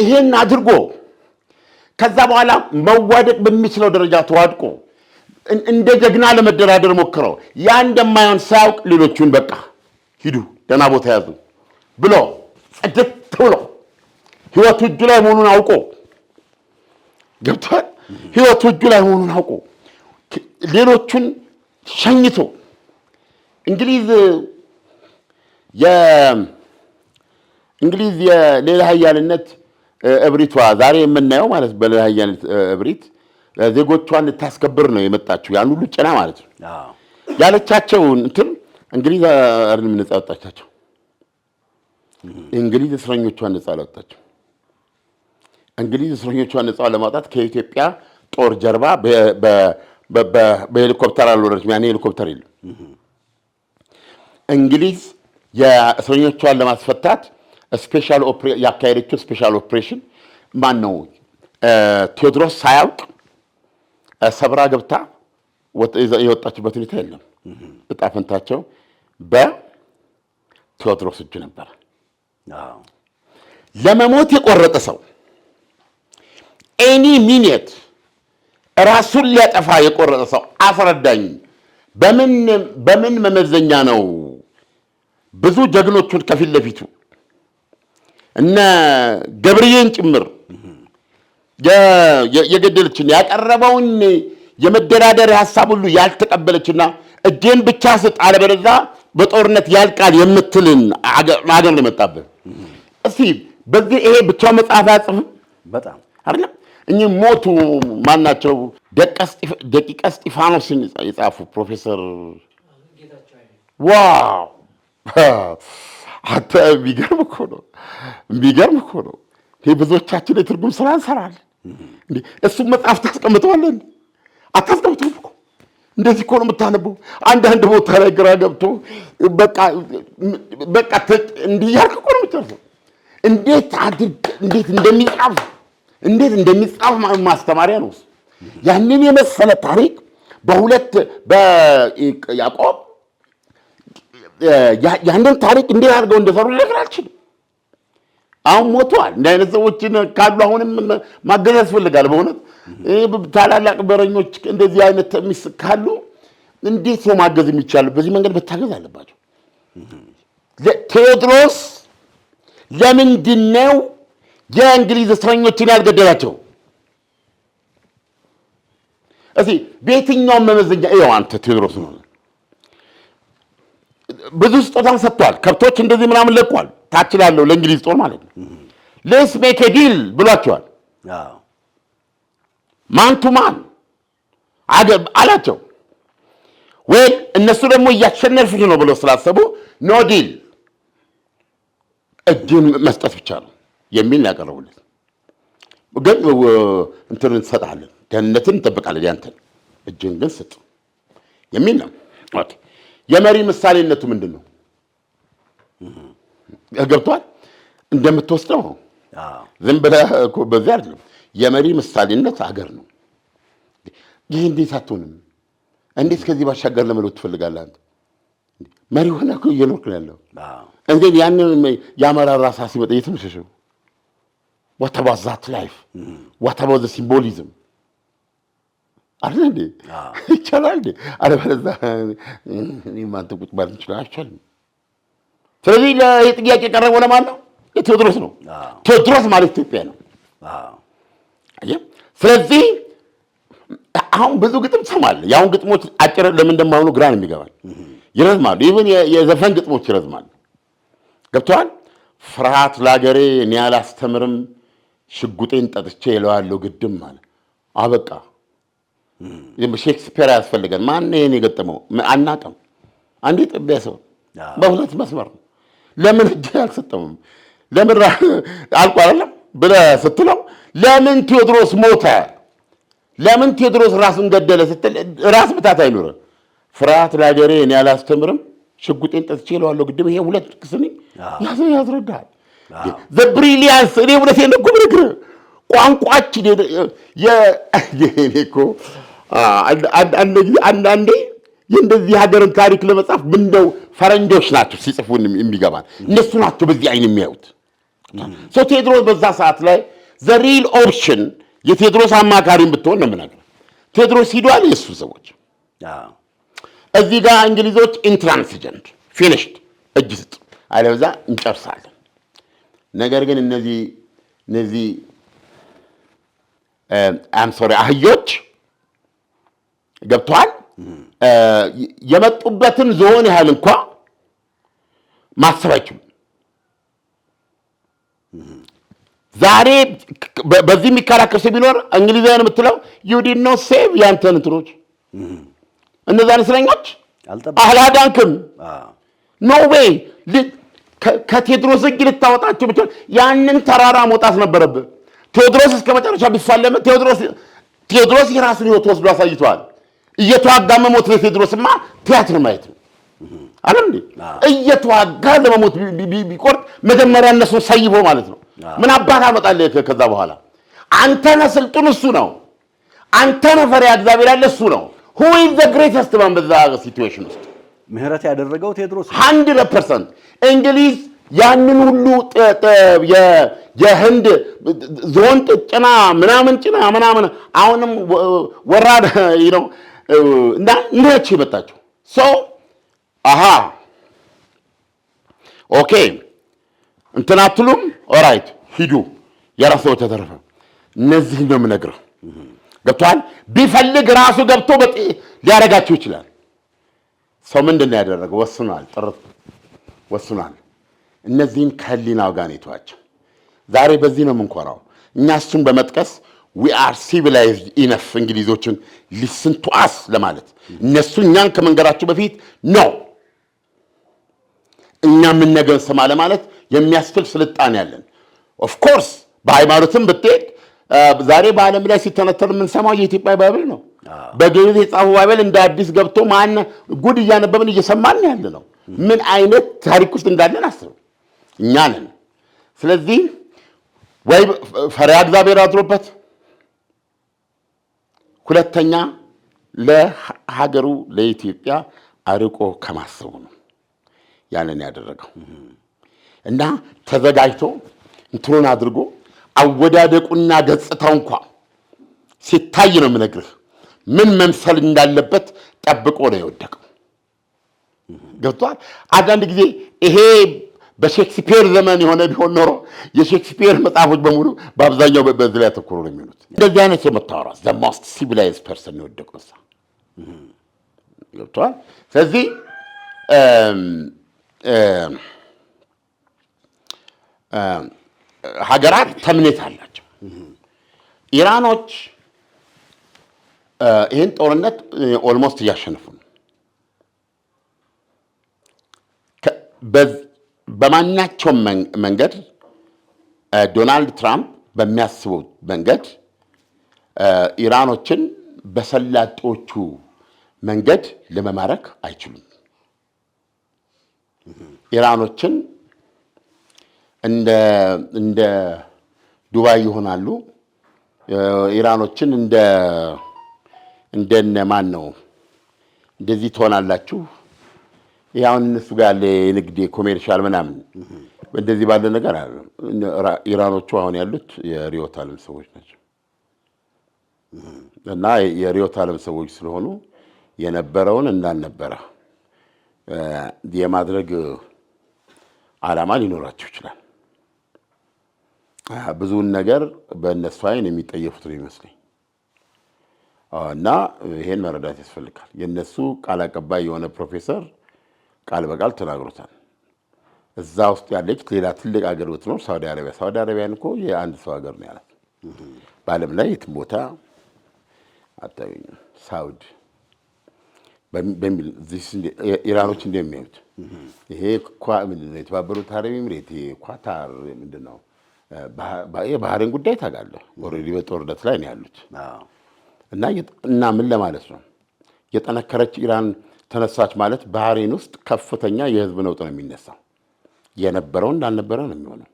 ይሄን አድርጎ ከዛ በኋላ መዋደቅ በሚችለው ደረጃ ተዋድቆ እንደ ጀግና ለመደራደር ሞክረው ያ እንደማይሆን ሳያውቅ ሌሎቹን በቃ ሂዱ ደህና ቦታ ያዙ ብሎ ጽድት ብሎ ህይወቱ እጁ ላይ መሆኑን አውቆ ገብቷል። ህይወቱ እጁ ላይ መሆኑን አውቆ ሌሎቹን ሸኝቶ እንግሊዝ የሌላ ኃያልነት እብሪቷ ዛሬ የምናየው ማለት በሌላ ኃያልነት እብሪት ዜጎቿን ልታስከብር ነው የመጣችው። ያን ሁሉ ጭና ማለት ነው ያለቻቸውን እንትን እንግሊዝ አይደለም ነፃ ያወጣቻቸው። እንግሊዝ እስረኞቿን ነፃ አላወጣችው። እንግሊዝ እስረኞቿን ነፃ ለማውጣት ከኢትዮጵያ ጦር ጀርባ በሄሊኮፕተር አልወረደችም። ያኔ ሄሊኮፕተር የለም። እንግሊዝ የእስረኞቿን ለማስፈታት ያካሄደችው ስፔሻል ኦፕሬሽን ማን ነው? ቴዎድሮስ ሳያውቅ ሰብራ ገብታ የወጣችበት ሁኔታ የለም። እጣ ፈንታቸው በቴዎድሮስ እጅ ነበር። ለመሞት የቆረጠ ሰው ኤኒ ሚኒት ራሱን ሊያጠፋ የቆረጠ ሰው አስረዳኝ። በምን መመዘኛ ነው ብዙ ጀግኖቹን ከፊት ለፊቱ እነ ገብርዬን ጭምር የገደለችን ያቀረበውን የመደራደር ሐሳብ ሁሉ ያልተቀበለችና እጄን ብቻ ስጥ አለበለዚያ በጦርነት ያልቃል የምትልን አገር ነው የመጣብህ። እስቲ በዚህ ይሄ ብቻው መጽሐፍ ያጽፍ በጣም አይደለም። እኚህ ሞቱ ማናቸው? ደቂቀ እስጢፋኖስን የጻፉ ፕሮፌሰር ዋው አንተ የሚገርም እኮ ነው። ይሄ ብዙዎቻችን የትርጉም ስራ እንሰራለን እንዴ። እሱም መጽሐፍ ታስቀምጠዋለህ እንዴ? አታስቀምጠውም እኮ እንደዚህ እኮ ነው የምታነበው። አንዳንድ ቦታ ላይ ግራ ገብቶ በቃ እንዲህ ያልክ እኮ ነው የምትጨርሰው። እንዴት እንደሚጻፍ ማስተማሪያ ነው። ያንን የመሰለ ታሪክ በያዕቆብ ያንን ታሪክ እንዴት አድርገው እንደሰሩ ልነግርህ አልችልም። አሁን ሞተዋል። እንደ አይነት ሰዎችን ካሉ አሁንም ማገዝ ያስፈልጋል። በእውነት ታላላቅ በረኞች እንደዚህ አይነት ካሉ እንዴት ነው ማገዝ የሚቻለው? በዚህ መንገድ መታገዝ አለባቸው። ቴዎድሮስ ለምንድን ነው የእንግሊዝ እስረኞችን ያልገደላቸው? እስኪ በየትኛውም መመዘኛ ይኸው አንተ ቴዎድሮስ ነው ብዙ ስጦታን ሰጥቷል። ከብቶች እንደዚህ ምናምን ለቋል። ታች ላለው ለእንግሊዝ ጦር ማለት ነው። ሌትስ ሜክ ኤ ዲል ብሏቸዋል። ማን ቱ ማን አላቸው። ወይ እነሱ ደግሞ እያሸነፉት ነው ብለው ስላሰቡ ኖ ዲል እጅን መስጠት ብቻ ነው የሚል ያቀረቡለት። ግን እንትን እንሰጣለን፣ ደህንነትን እንጠብቃለን፣ ያንተን እጅን ግን ስጥ የሚል ነው። ኦኬ የመሪ ምሳሌነቱ ምንድን ነው? ገብቷል። እንደምትወስደው ነው። ዝም ብለህ እኮ በዚህ አይደለም። የመሪ ምሳሌነት አገር ነው። ይህ እንዴት አትሆንም? እንዴት ከዚህ ባሻገር ለመለወጥ ትፈልጋለህ? አንተ መሪ ሆነህ እኮ እየኖርክ ነው ያለው። እንዴት ያንን የአመራር ራሳ ሲመጣ የት ነው ሸሸው? what about that life? what about the symbolism? አይደል እንዴ? ይቻላል እንዴ? አለበለዚያ ማንተ ቁጭ ማለት ይችላል አይቻልም። ስለዚህ ለጥያቄ ቀረበው ለማን ነው? ቴዎድሮስ ነው። ቴዎድሮስ ማለት ኢትዮጵያ ነው። ስለዚህ አሁን ብዙ ግጥም ትሰማለህ። የአሁን ግጥሞች አጭር ለምን እንደማይሆኑ ግራ ነው የሚገባል። ይረዝማሉ። ኢቭን የዘፈን ግጥሞች ይረዝማሉ። ገብቶሃል? ፍርሃት ለአገሬ እኔ አላስተምርም፣ ሽጉጤን ጠጥቼ እለዋለሁ ግድም ማለት አበቃ። ሼክስፒር ያስፈልገን። ማን ይሄን የገጠመው አናውቅም። አንዴ ጥቢያ ሰው በሁለት መስመር ነው። ለምን እጅ አልሰጠውም? ለምን አልቆ አይደለም ብለህ ስትለው ለምን ቴዎድሮስ ሞተ? ለምን ቴዎድሮስ ራሱን ገደለ ስትል ራስ ብታት አይኖርም። ፍርሃት ለአገሬ እኔ አላስተምርም፣ ሽጉጤን ጠጥቼ እለዋለሁ ግድም። ይሄ ሁለት ክስኒ ያስረዳል። ብሪሊያንስ እኔ እውነቴን ነው እኮ የምነግርህ። ቋንቋችን እኮ አንዳንዴ የእንደዚህ ሀገርን ታሪክ ለመጻፍ ምንደው ፈረንጆች ናቸው ሲጽፉን የሚገባል። እነሱ ናቸው በዚህ አይን የሚያዩት። ቴዎድሮስ በዛ ሰዓት ላይ ዘ ሪል ኦፕሽን የቴዎድሮስ አማካሪም ብትሆን ነው የምነግርህ። ቴዎድሮስ ሂዷል። የእሱ ሰዎች እዚህ ጋር እንግሊዞች ኢንትራንሲጀንት ፊኒሽድ እጅ ስጥ አለበዛ እንጨርሳለን። ነገር ግን እነዚህ አህዮች ገብተዋል። የመጡበትን ዞን ያህል እንኳ ማሰብ አይችሉም። ዛሬ በዚህ የሚከራከር ሰው ቢኖር እንግሊዛውያን የምትለው ዩ ዲድ ኖት ሴቭ ያንተን እንትኖች እነዛን እስረኞች አላዳንክም። ኖ ዌይ ከቴዎድሮስ እጅ ልታወጣቸው ብቻ ያንን ተራራ መውጣት ነበረብህ። ቴዎድሮስ እስከ መጨረሻ ቢፋለመ ቴዎድሮስ የራሱን ሕይወት ወስዶ አሳይቷል። እየተዋጋ መሞት ለቴዎድሮስማ ቲያትር ማየት ነው አይደል እንዴ? እየተዋጋ ለመሞት ቢቆርጥ መጀመሪያ እነሱ ሰይቦ ማለት ነው። ምን አባት አመጣለህ ከዛ በኋላ? አንተ ነህ ስልጡን፣ እሱ ነው። አንተ ነህ ፈሪሃ እግዚአብሔር ያለ እሱ ነው። who is the greatest man በዛ ሲቹዌሽን ውስጥ ምህረት ያደረገው ቴዎድሮስ 100%። እንግሊዝ ያንን ሁሉ የህንድ ዞን ጭና ምናምን አሁንም ወራድ ነው እና ነች የመጣችው። ኦኬ እንትን አትሉም? ኦራይት ሂዱ፣ የራስ ሰዎች ተተረፈ። እነዚህ ነው የምነግርህ። ገብቶሃል? ቢፈልግ ራሱ ገብቶ ሊያደርጋቸው ይችላል። ሰው ምንድን ነው ያደረገው? ወስኗል፣ ጥርት ወስኗል። እነዚህን ከህሊናው ጋር ነው የተዋቸው። ዛሬ በዚህ ነው የምንኮራው እኛ እሱን በመጥቀስ we are civilized enough እንግሊዞችን listen to us ለማለት። እነሱ እኛን ከመንገራቸው በፊት ነው እኛ የምንነገር ስማ ለማለት የሚያስችል ስልጣኔ ያለን። ኦፍኮርስ በሃይማኖትም ብትሄድ ዛሬ በዓለም ላይ ሲተነተን የምንሰማው የኢትዮጵያ ባይብል ነው። በግዕዝ የጻፉ ባይብል እንደ አዲስ ገብቶ ማን ጉድ እያነበብን እየሰማን ያለ ነው። ምን አይነት ታሪክ ውስጥ እንዳለን አስብ። እኛ ነን። ስለዚህ ወይ ፈሪሃ እግዚአብሔር አድሮበት፣ ሁለተኛ ለሀገሩ ለኢትዮጵያ አርቆ ከማሰቡ ነው ያንን ያደረገው እና ተዘጋጅቶ እንትኑን አድርጎ አወዳደቁና ገጽታው እንኳ ሲታይ ነው የምነግርህ ምን መምሰል እንዳለበት ጠብቆ ነው የወደቀው። ገብቷል። አንዳንድ ጊዜ ይሄ በሼክስፒር ዘመን የሆነ ቢሆን ኖሮ የሼክስፒር መጽሐፎች በሙሉ በአብዛኛው በዚህ ላይ ያተኮሩ ነው የሚሆኑት። እንደዚህ አይነት የምታወራ ዘ ሞስት ሲቪላይዝድ ፐርሰን ነው የወደቀው እዛ። ገብቷል። ስለዚህ ሀገራት ተምኔት አላቸው። ኢራኖች ይህን ጦርነት ኦልሞስት እያሸነፉ ነው። በማናቸውም መንገድ ዶናልድ ትራምፕ በሚያስቡት መንገድ ኢራኖችን በሰላጦቹ መንገድ ለመማረክ አይችሉም። ኢራኖችን እንደ ዱባይ ይሆናሉ። ኢራኖችን እንደነ ማን ነው እንደዚህ ትሆናላችሁ። ያውን እነሱ ጋር ያለ የንግድ ኮሜርሻል ምናምን እንደዚህ ባለ ነገር አለ። ኢራኖቹ አሁን ያሉት የሪዮት ዓለም ሰዎች ናቸው እና የሪዮት ዓለም ሰዎች ስለሆኑ የነበረውን እንዳልነበረ የማድረግ ዓላማ ሊኖራቸው ይችላል። ብዙውን ነገር በእነሱ አይን የሚጠየፉት ነው ይመስለኝ እና ይሄን መረዳት ያስፈልጋል። የእነሱ ቃል አቀባይ የሆነ ፕሮፌሰር ቃል በቃል ተናግሮታል። እዛ ውስጥ ያለች ሌላ ትልቅ ሀገር ብትኖር ሳውዲ አረቢያ። ሳውዲ አረቢያን እኮ የአንድ ሰው ሀገር ነው ያላት። በዓለም ላይ የትም ቦታ አታገኙም። ሳውዲ በሚል ኢራኖች እንደሚያዩት ይሄ የተባበሩት አረብ ኤሚሬት ኳታር ምንድን ነው የባህሬን ጉዳይ ታውቃለህ። ኦልሬዲ በጦርነት ላይ ነው ያሉት እና ምን ለማለት ነው የጠነከረች ኢራን ተነሳች ማለት ባህሬን ውስጥ ከፍተኛ የህዝብ ነውጥ ነው የሚነሳው። የነበረው እንዳልነበረ ነው የሚሆነው።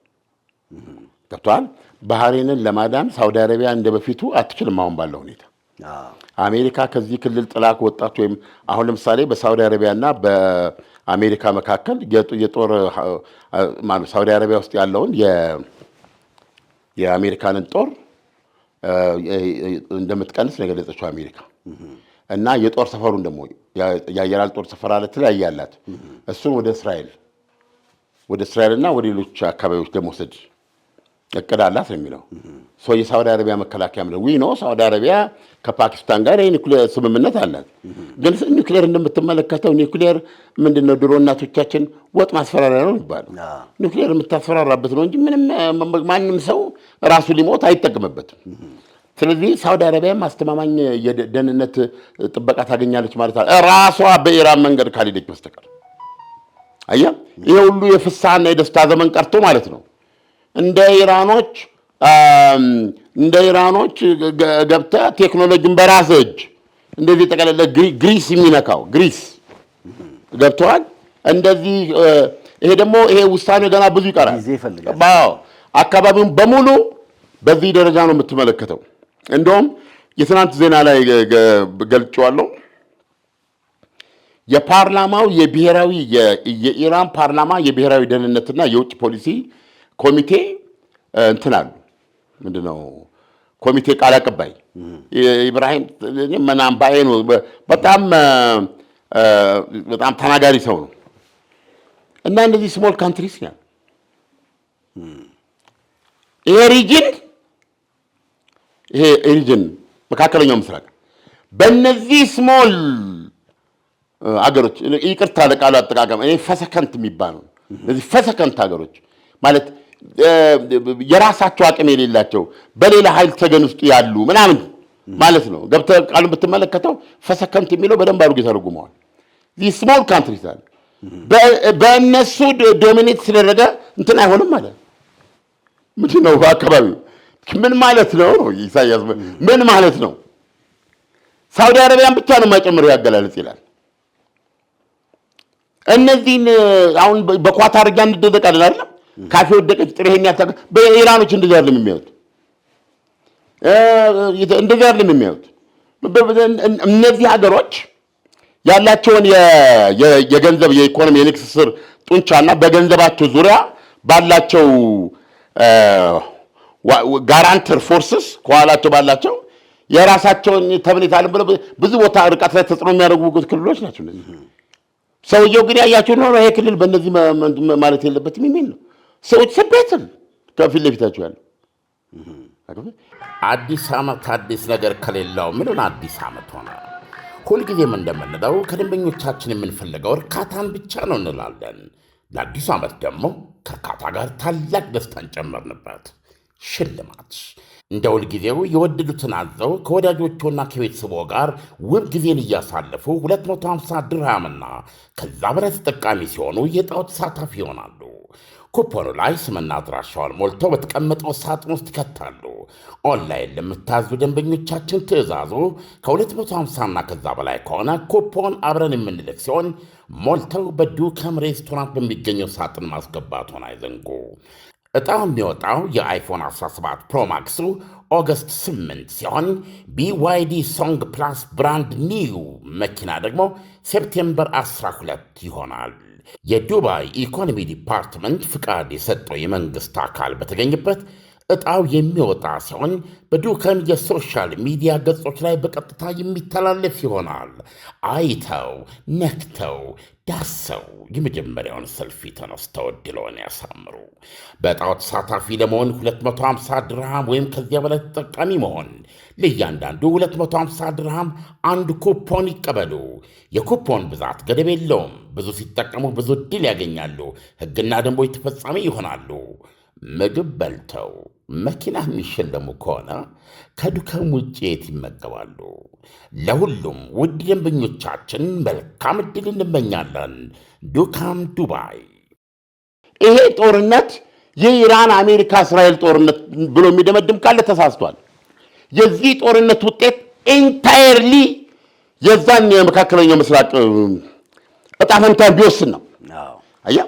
ገብቶሃል። ባህሬንን ለማዳን ሳውዲ አረቢያ እንደበፊቱ አትችልም። አሁን ባለው ሁኔታ አሜሪካ ከዚህ ክልል ጥላ ከወጣች ወይም አሁን ለምሳሌ በሳውዲ አረቢያና በአሜሪካ መካከል የጦር ማለት ሳውዲ አረቢያ ውስጥ ያለውን የአሜሪካንን ጦር እንደምትቀንስ ነው የገለጸችው አሜሪካ እና የጦር ሰፈሩን ደግሞ የአየር ጦር ሰፈር አለ ትለያየ ያላት እሱን ወደ እስራኤልና ወደ ሌሎች አካባቢዎች ለመውሰድ እቅድ አላት ነው የሚለው። የሳውዲ አረቢያ መከላከያ ነው ሳውዲ አረቢያ ከፓኪስታን ጋር የኒውክሌር ስምምነት አላት። ግን ኒውክሌር እንደምትመለከተው ኒውክሌር ምንድነው ድሮ እናቶቻችን ወጥ ማስፈራሪያ ነው የሚባለው። ኒውክሌር የምታስፈራራበት ነው እንጂ ምንም ማንም ሰው ራሱ ሊሞት አይጠቀምበትም። ስለዚህ ሳውዲ አረቢያ ማስተማማኝ የደህንነት ጥበቃ ታገኛለች ማለት ነው ራሷ በኢራን መንገድ ካልሄደች በስተቀር። አያ ይሄ ሁሉ የፍሳህና የደስታ ዘመን ቀርቶ ማለት ነው እንደ ኢራኖች ገብተህ ቴክኖሎጂን በራስህ እጅ እንደዚህ ጠቀለለ ግሪስ የሚነካው ግሪስ ገብተዋል። እንደዚህ ይሄ ደግሞ ይሄ ውሳኔ ገና ብዙ ይቀራል። አካባቢውን በሙሉ በዚህ ደረጃ ነው የምትመለከተው። እንደውም የትናንት ዜና ላይ ገልጬዋለሁ። የፓርላማው የኢራን ፓርላማ የብሔራዊ ደህንነትና የውጭ ፖሊሲ ኮሚቴ እንትን አሉ ምንድነው ኮሚቴ ቃል አቀባይ ኢብራሂም መናምባዬ ነው። በጣም ተናጋሪ ሰው ነው እና እነዚህ ስሞል ካንትሪስ ነው ይሄ ሪጅን መካከለኛው ምስራቅ በእነዚህ ስሞል አገሮች ይቅርታ ለቃሉ አጠቃቀም እኔ ፈሰከንት የሚባሉ እነዚህ ፈሰከንት አገሮች ማለት የራሳቸው አቅም የሌላቸው በሌላ ኃይል ተገን ውስጥ ያሉ ምናምን ማለት ነው። ገብተህ ቃሉን ብትመለከተው ፈሰከንት የሚለው በደንብ አድርጎ ይተረጉመዋል። these small countries አለ በእነሱ ዶሚኔት ስለደረገ እንትን አይሆንም ማለት ምንድን ነው? በአካባቢው ምን ማለት ነው? ኢሳያስ ምን ማለት ነው? ሳውዲ አረቢያን ብቻ ነው የማይጨምረው ያገላለጽ ይላል። እነዚህን አሁን በኳታር ጋር እንደደቀላል አይደል? ካፌ ወደቀች ጥሬህን ያታቀ በኢራኖች እንደዚህ አይደለም የሚያዩት። እንደዚህ አይደለም የሚያዩት። እነዚህ ሀገሮች ያላቸውን የገንዘብ የኢኮኖሚ የንክስር ጡንቻና በገንዘባቸው ዙሪያ ባላቸው ጋራንተር ፎርስስ ከኋላቸው ባላቸው የራሳቸውን ተብኔት አለ ብለው ብዙ ቦታ ርቀት ላይ ተጽዕኖ የሚያደርጉ ክልሎች ናቸው እነዚህ። ሰውየው ግን ያያቸው ነው ይሄ ክልል በእነዚህ ማለት የለበትም የሚል ነው። ሰዎች ሰበትን ከፊት ለፊታቸው ያለው አዲስ ዓመት አዲስ ነገር ከሌለው ምንን አዲስ ዓመት ሆነ? ሁልጊዜም እንደምንለው ከደንበኞቻችን የምንፈልገው እርካታን ብቻ ነው እንላለን። ለአዲሱ ዓመት ደግሞ ከእርካታ ጋር ታላቅ ደስታን ጨመርንበት። ሽልማት እንደ ሁልጊዜው የወደዱትን አዘው ከወዳጆቹና ከቤተሰቦ ጋር ውብ ጊዜን እያሳለፉ 250 ድርሃምና ከዛ በላይ ተጠቃሚ ሲሆኑ የዕጣው ተሳታፊ ይሆናሉ። ኩፖኑ ላይ ስምና አድራሻውን ሞልተው በተቀመጠው ሳጥን ውስጥ ይከታሉ። ኦንላይን ለምታዙ ደንበኞቻችን ትዕዛዙ ከ250ና ከዛ በላይ ከሆነ ኩፖን አብረን የምንልክ ሲሆን ሞልተው በዱከም ሬስቶራንት በሚገኘው ሳጥን ማስገባቱን አይዘንጉ። ዕጣው የሚወጣው የአይፎን 17 ፕሮማክሱ ኦገስት 8 ሲሆን BYD ሶንግ ፕላስ ብራንድ ኒው መኪና ደግሞ ሴፕቴምበር 12 ይሆናል። የዱባይ ኢኮኖሚ ዲፓርትመንት ፍቃድ የሰጠው የመንግሥት አካል በተገኘበት ዕጣው የሚወጣ ሲሆን በዱከም የሶሻል ሚዲያ ገጾች ላይ በቀጥታ የሚተላለፍ ይሆናል። አይተው ነክተው ዳሰው የመጀመሪያውን ሰልፊ ተነስተው ዕድልዎን ያሳምሩ። በዕጣው ተሳታፊ ለመሆን 250 ድርሃም ወይም ከዚያ በላይ ተጠቃሚ መሆን፣ ለእያንዳንዱ 250 ድርሃም አንድ ኩፖን ይቀበሉ። የኩፖን ብዛት ገደብ የለውም። ብዙ ሲጠቀሙ ብዙ ዕድል ያገኛሉ። ሕግና ደንቦች ተፈጻሚ ይሆናሉ። ምግብ በልተው መኪና የሚሸለሙ ከሆነ ከዱከም ውጭ የት ይመገባሉ? ለሁሉም ውድ ደንበኞቻችን መልካም ዕድል እንመኛለን። ዱካም ዱባይ። ይሄ ጦርነት የኢራን አሜሪካ እስራኤል ጦርነት ብሎ የሚደመድም ካለ ተሳስቷል። የዚህ ጦርነት ውጤት ኢንታየርሊ የዛን የመካከለኛው ምስራቅ ዕጣ ፈንታን ቢወስን ነው። አያ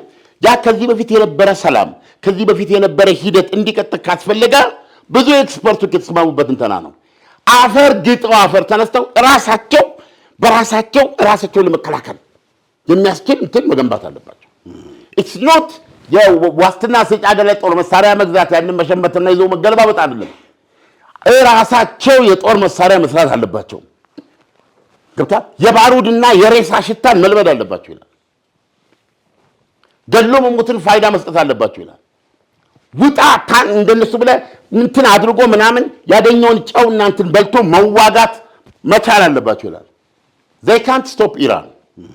ያ ከዚህ በፊት የነበረ ሰላም ከዚህ በፊት የነበረ ሂደት እንዲቀጥል ካስፈለገ ብዙ ኤክስፐርቶች የተስማሙበት እንተና ነው። አፈር ግጠው አፈር ተነስተው ራሳቸውን ለመከላከል የሚያስችል እንትን መገንባት አለባቸው። ኢትስ ኖት የዋስትና ሰጪ ሀገር ላይ ጦር መሳሪያ መግዛት ያንን መሸመትና ይዞ መገለባበጥ አይደለም። ራሳቸው የጦር መሳሪያ መስራት አለባቸው። ገብቷል። የባሩድና የሬሳ ሽታን መልመድ አለባቸው ይላል። ገሎ መሞትን ፋይዳ መስጠት አለባቸው ይላል። ውጣ እንደነሱ ብለህ እንትን አድርጎ ምናምን ያገኘውን ጨውና እንትን በልቶ መዋጋት መቻል አለባቸው ይላል። they can't stop ኢራን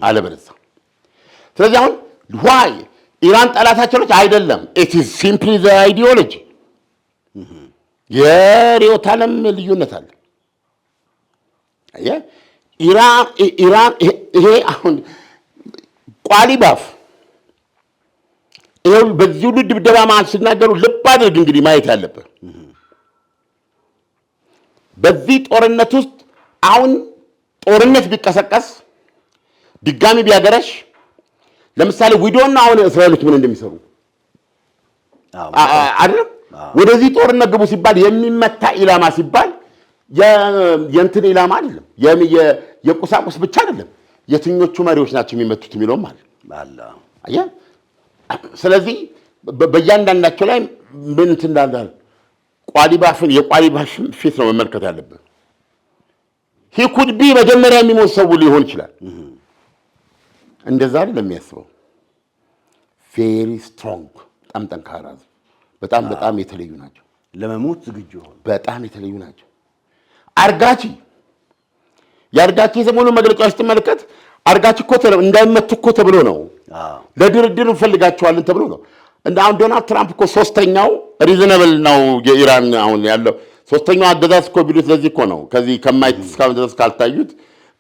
አለበለዚያ። ስለዚህ አሁን why ኢራን ጠላታቸው ነች አይደለም። it is simply the ideology የርዕዮተ ዓለም ልዩነት አለ። ኢራን ይሄ አሁን ቋሊባፍ ይሄው በዚህ ሁሉ ድብደባ መሀል ሲናገሩ ልብ አድርግ እንግዲህ ማየት ያለብህ በዚህ ጦርነት ውስጥ አሁን ጦርነት ቢቀሰቀስ ድጋሚ ቢያገረሽ ለምሳሌ ዊዶና አሁን እስራኤሎች ምን እንደሚሰሩ አይደለም። ወደዚህ ጦርነት ግቡ ሲባል የሚመታ ኢላማ ሲባል የእንትን ኢላማ አይደለም፣ የቁሳቁስ ብቻ አይደለም። የትኞቹ መሪዎች ናቸው የሚመቱት የሚለውም አለ። አየህ። ስለዚህ በእያንዳንዳቸው ላይ ምን እንትን እንዳለ የቋሊባፍን ፊት ነው መመልከት ያለብን። ሂ ኩድ ቢ መጀመሪያ የሚሞት ሰው ሊሆን ይችላል። እንደዛ አይደለም የሚያስበው። ቬሪ ስትሮንግ፣ በጣም ጠንካራ፣ በጣም የተለዩ ናቸው። ለመሞት ዝግጁ ሆነ። በጣም የተለዩ ናቸው። የአርጋቺ የሰሞኑ መግለጫዎች ስትመለከት አርጋቺ እኮ እንዳይመቱ እኮ ተብሎ ነው፣ ለድርድር እንፈልጋቸዋለን ተብሎ ነው። አሁን ዶናልድ ትራምፕ እኮ ሶስተኛው ሪዝነብል ነው የኢራን አሁን ያለው ሶስተኛው አገዛዝ እኮ ቢሉት ለዚህ እኮ ነው። ከዚህ እስካሁን ድረስ ካልታዩት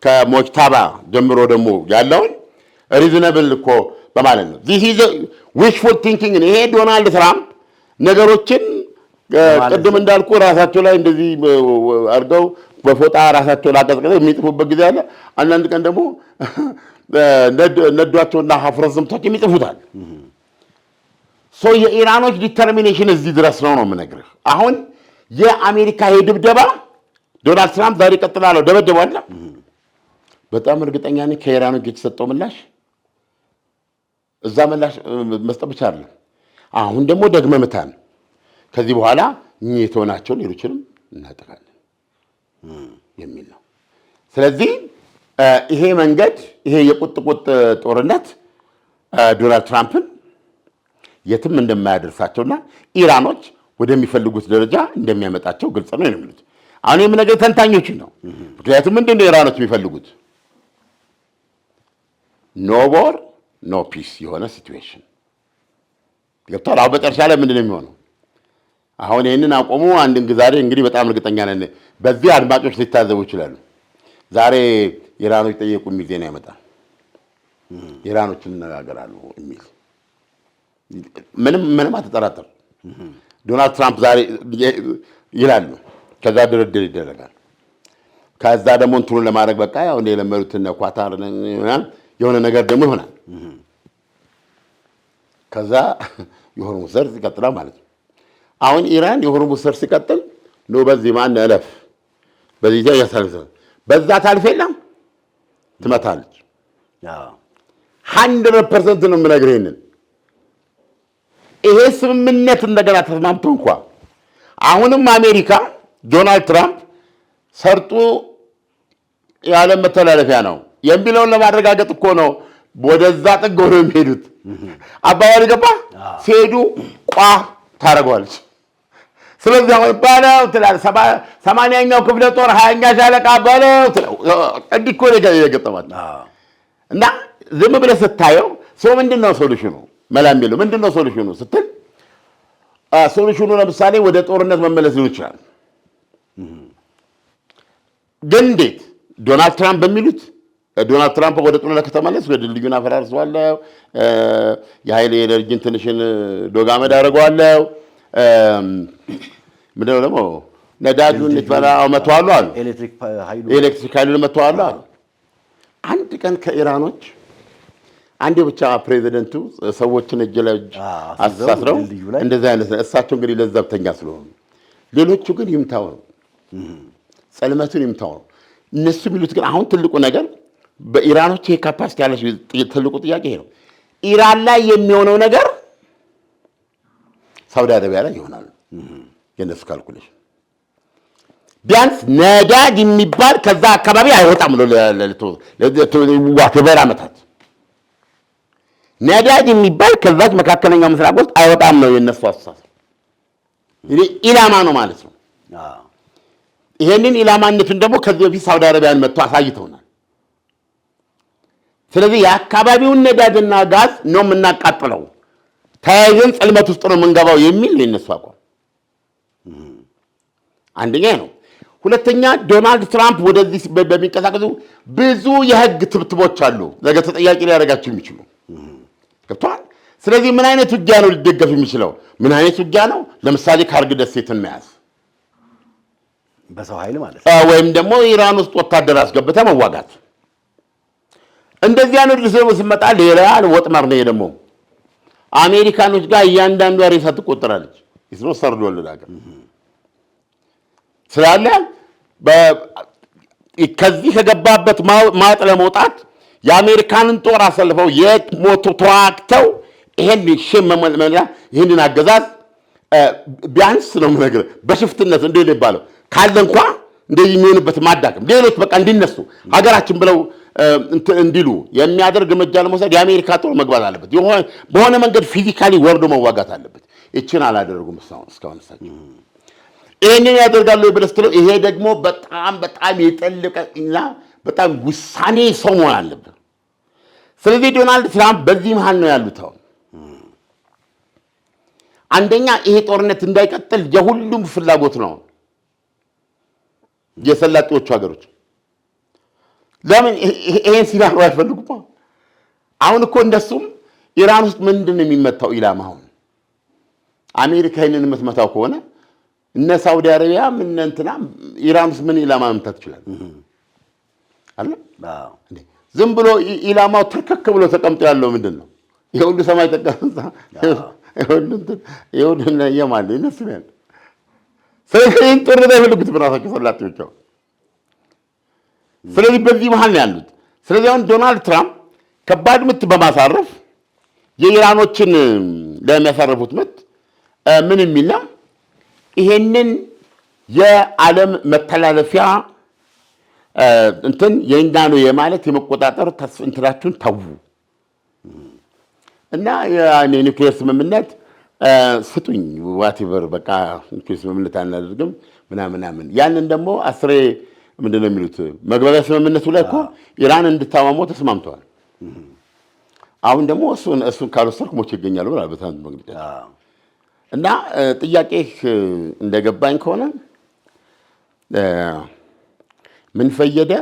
ከሞጅታባ ጀምሮ ደግሞ ያለውን ሪዝነብል እኮ በማለት ነው። ዚስ ኢዝ ዊሽፉል ቲንኪንግ። ይሄ ዶናልድ ትራምፕ ነገሮችን ቅድም እንዳልኩ ራሳቸው ላይ እንደዚህ አድርገው በፎጣ ራሳቸው ላቀዝቅዘው የሚጽፉበት ጊዜ አለ። አንዳንድ ቀን ደግሞ ነዷቸውና ሀፍረት ዘምቷቸው የሚጽፉታል። የኢራኖች ዲተርሚኔሽን እዚህ ድረስ ነው የምነግርህ። አሁን የአሜሪካ ድብደባ ዶናልድ ትራምፕ ዛሬ ቀጥላለሁ ደበደባለ። በጣም እርግጠኛ ነኝ ከኢራኖች የተሰጠው ምላሽ እዛ ምላሽ መስጠት ብቻ አይደለም። አሁን ደግሞ ደግመህ ምታን። ከዚህ በኋላ የተሆናቸውን ሌሎችንም እናጠቃለን የሚል ነው። ስለዚህ ይሄ መንገድ ይሄ የቁጥቁጥ ጦርነት ዶናልድ ትራምፕን የትም እንደማያደርሳቸውና ኢራኖች ወደሚፈልጉት ደረጃ እንደሚያመጣቸው ግልጽ ነው የሚሉት። አሁን የምነገር ተንታኞችን ነው። ምክንያቱም ምንድነው ኢራኖች የሚፈልጉት? ኖ ዎር ኖ ፒስ የሆነ ሲቹዌሽን ገብቷል። አሁን በጨርሻ ላይ ምንድነው የሚሆነው? አሁን ይህንን አቆሙ አንድን ዛሬ እንግዲህ በጣም እርግጠኛ ነን በዚህ አድማጮች ሊታዘቡ ይችላሉ። ዛሬ ኢራኖች ጠየቁ የሚል ዜና ያመጣል። ኢራኖችን እነጋገራሉ የሚል ምንም አትጠራጠር። ዶናልድ ትራምፕ ዛሬ ይላሉ። ከዛ ድርድር ይደረጋል። ከዛ ደግሞ እንትኑን ለማድረግ በቃ ያው የለመዱትን ኳታር የሆነ ነገር ደግሞ ይሆናል። ከዛ የሆርሙዝ ሰርጥ ይቀጥላል ማለት ነው። አሁን ኢራን የሆርሙዝ ሰርጥ ሲቀጥል ነው በዚህ ማን እለፍ በዚህ ያሳልፈ በዛ ታልፍ የለም ትመታለች። 100% ነው የምነግርህ። ይሄ ስምምነት እንደገና ተስማምቶ እንኳን አሁንም አሜሪካ ዶናልድ ትራምፕ ሰርጡ ያለ መተላለፊያ ነው የሚለውን ለማረጋገጥ እኮ ነው ወደዛ ጥግ ሆነው የሚሄዱት። አባባል ገባ ሲሄዱ ቋ ታደርገዋለች። ስለዚህ አሁን ባለው ትላለህ 80ኛው ክፍለ ጦር 20ኛ ሻለቃ ባለው እንዲህ እኮ ነው የገጠማት። እና ዝም ብለህ ስታየው ሰው ምንድነው ሶሉሽኑ መላምቢሉ ምንድነው ሶሉሽኑ ስትል ሶሉሽኑ ለምሳሌ ወደ ጦርነት መመለስ ሊሆን ይችላል። ግን እንዴት ዶናልድ ትራምፕ በሚሉት ዶናልድ ትራምፕ ወደ ጦርነት ከተመለስ ወደ ልዩና ፈራርሰዋለሁ፣ የኃይል ኤነርጂን ትንሽን ዶጋመድ አደርገዋለሁ፣ ምንድነው ደግሞ ነዳጁን ይፈራው መተዋሉ አሉ፣ ኤሌክትሪክ ኃይሉን መተዋሉ አሉ። አንድ ቀን ከኢራኖች አንዴ ብቻ ፕሬዚደንቱ ሰዎችን እጅ ለእጅ አስተሳስረው እንደዛ አይነት እሳቸው እንግዲህ ለዘብተኛ ስለሆኑ ሌሎቹ ግን ይምታው ነው ጸልመቱን ይምታው ነው። እነሱ የሚሉት ግን አሁን ትልቁ ነገር በኢራኖች የካፓሲቲ ያለች ትልቁ ጥያቄ ነው። ኢራን ላይ የሚሆነው ነገር ሳውዲ አረቢያ ላይ ይሆናል። የነሱ ካልኩሌሽን ቢያንስ ነዳጅ የሚባል ከዛ አካባቢ አይወጣም ነው ለተወሰነ ዓመታት ነዳጅ የሚባል ከዛች መካከለኛው ምስራቅ ውስጥ አይወጣም ነው የነሱ አስተሳሰብ። እንግዲህ ኢላማ ነው ማለት ነው። ይሄንን ኢላማነቱን ደግሞ ከዚህ በፊት ሳውዲ አረቢያን መጥቶ አሳይተውናል። ስለዚህ የአካባቢውን ነዳጅና ጋዝ ነው የምናቃጥለው፣ ተያይዘን ጽልመት ውስጥ ነው የምንገባው የሚል ነው የነሱ አቋም። አንደኛ ነው። ሁለተኛ ዶናልድ ትራምፕ ወደዚህ በሚንቀሳቀሱ ብዙ የህግ ትብትቦች አሉ ነገ ተጠያቂ ሊያደርጋቸው የሚችሉ ገብቷል። ስለዚህ ምን አይነት ውጊያ ነው ሊደገፍ የሚችለው? ምን አይነት ውጊያ ነው? ለምሳሌ ካርግ ደሴትን መያዝ በሰው ኃይል ማለት ነው፣ ወይም ደግሞ ኢራን ውስጥ ወታደር አስገብተህ መዋጋት። እንደዚያ ነው ሲመጣ ሌላ ወጥመር ነው ደግሞ አሜሪካኖች ጋር እያንዳንዷ ሬሳ ትቆጠራለች። ይስሮ ሰርዶ ወለዳገር ስላለ ከዚህ ከገባበት ማጥ ለመውጣት የአሜሪካንን ጦር አሰልፈው የሞቱ ተዋግተው ይሄንን አገዛዝ ቢያንስ ነው ነገር በሽፍትነት እንደ ይባለው ካለ እንኳን እንደዚህ የሚሆንበት ማዳከም ሌሎች በቃ እንዲነሱ ሀገራችን ብለው እንዲሉ የሚያደርግ እርምጃ ለመውሰድ የአሜሪካ ጦር መግባት አለበት። በሆነ መንገድ ፊዚካሊ ወርዶ መዋጋት አለበት። እቺን አላደረጉም እስካሁን እሳቸው። ይሄንን ያደርጋሉ ብለህ ስትለው ይሄ ደግሞ በጣም የጠለቀና በጣም ውሳኔ ሰው መሆን አለበት። ስለዚህ ዶናልድ ትራምፕ በዚህ መሃል ነው ያሉት። አንደኛ ይሄ ጦርነት እንዳይቀጥል የሁሉም ፍላጎት ነው የሰላጤዎቹ ሀገሮች። ለምን ይሄን ሲናሩ አይፈልጉም? አሁን እኮ እንደሱም ኢራን ውስጥ ምንድን ነው የሚመታው ኢላማ? አሁን አሜሪካ ይህንን የምትመታው ከሆነ እነ ሳውዲ አረቢያ ምን እንትና ኢራን ውስጥ ምን ኢላማ መምታት ይችላል አለ። ዝም ብሎ ኢላማው ትርክክ ብሎ ተቀምጦ ያለው ምንድን ነው? የሁሉ ሰማይ ተቀምጣ የሁሉ የማን እነሱ ነው። ስለዚህ ጥሩ ነው የሚሉት በራሳቸው ሰላጤዎች። ስለዚህ በዚህ መሀል ነው ያሉት። ስለዚህ አሁን ዶናልድ ትራምፕ ከባድ ምት በማሳረፍ የኢራኖችን ለሚያሳርፉት ምት ምን የሚል ነው? ይሄንን የዓለም መተላለፊያ እንትን የእኛ ነው የማለት የመቆጣጠር እንትናችሁን ተዉ እና የኒውክሌር ስምምነት ስጡኝ ዋቴቨር በቃ ኒውክሌር ስምምነት አናደርግም ምናምን። ያንን ደግሞ አስሬ ምንድን ነው የሚሉት መግባቢያ ስምምነቱ ላይ እኮ ኢራን እንድታማመው ተስማምተዋል። አሁን ደግሞ እሱን ካልወሰድክ ሞቼ ይገኛሉ ብሏል በትናንት መግለጫ። እና ጥያቄህ እንደገባኝ ከሆነ ምን ፈየደ?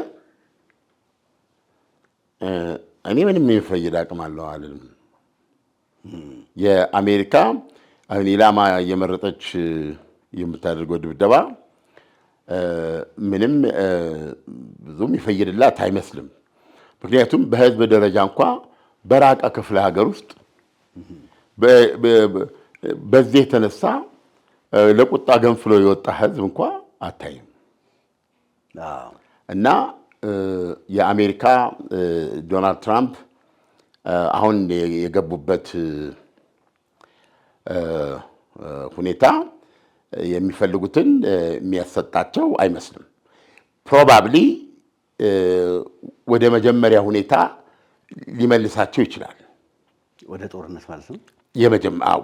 እኔ ምንም የፈየደ አቅም አለው አልልም። የአሜሪካ አሁን ኢላማ እየመረጠች የምታደርገው ድብደባ ምንም ብዙም ይፈይድላት አይመስልም። ምክንያቱም በህዝብ ደረጃ እንኳ በራቀ ክፍለ ሀገር ውስጥ በዚህ የተነሳ ለቁጣ ገንፍሎ የወጣ ህዝብ እንኳ አታይም። እና የአሜሪካ ዶናልድ ትራምፕ አሁን የገቡበት ሁኔታ የሚፈልጉትን የሚያሰጣቸው አይመስልም። ፕሮባብሊ ወደ መጀመሪያ ሁኔታ ሊመልሳቸው ይችላል። ወደ ጦርነት ማለት ነው።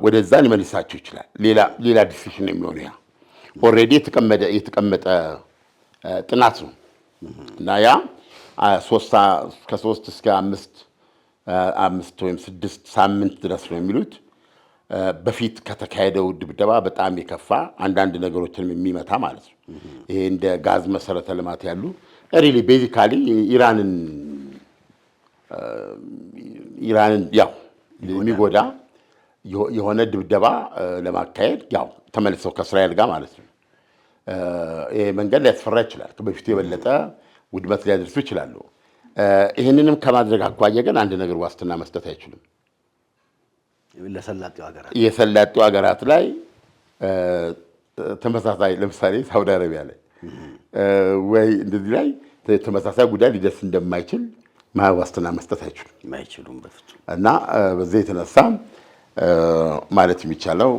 ወደዛ ሊመልሳቸው ይችላል። ሌላ ዲሲሽን የሚሆነው ያ ኦልሬዲ የተቀመጠ ጥናት ነው እና ያ ከ3 እስከ 5 ወይም 6 ሳምንት ድረስ ነው የሚሉት። በፊት ከተካሄደው ድብደባ በጣም የከፋ አንዳንድ ነገሮችን የሚመታ ማለት ነው። ይሄ እንደ ጋዝ መሰረተ ልማት ያሉ ሪሊ ቤዚካሊ ኢራንን ያው የሚጎዳ የሆነ ድብደባ ለማካሄድ ያው ተመልሰው ከእስራኤል ጋር ማለት ነው። ይሄ መንገድ ሊያስፈራ ይችላል። በፊቱ የበለጠ ውድመት ሊያደርሱ ይችላሉ። ይህንንም ከማድረግ አኳያ ግን አንድ ነገር ዋስትና መስጠት አይችሉም። የሰላጤው ሀገራት ላይ ተመሳሳይ ለምሳሌ ሳውዲ አረቢያ ላይ ወይ እንደዚህ ላይ ተመሳሳይ ጉዳይ ሊደርስ እንደማይችል ዋስትና መስጠት አይችሉም በፍጹም። እና በዚህ የተነሳ ማለት የሚቻለው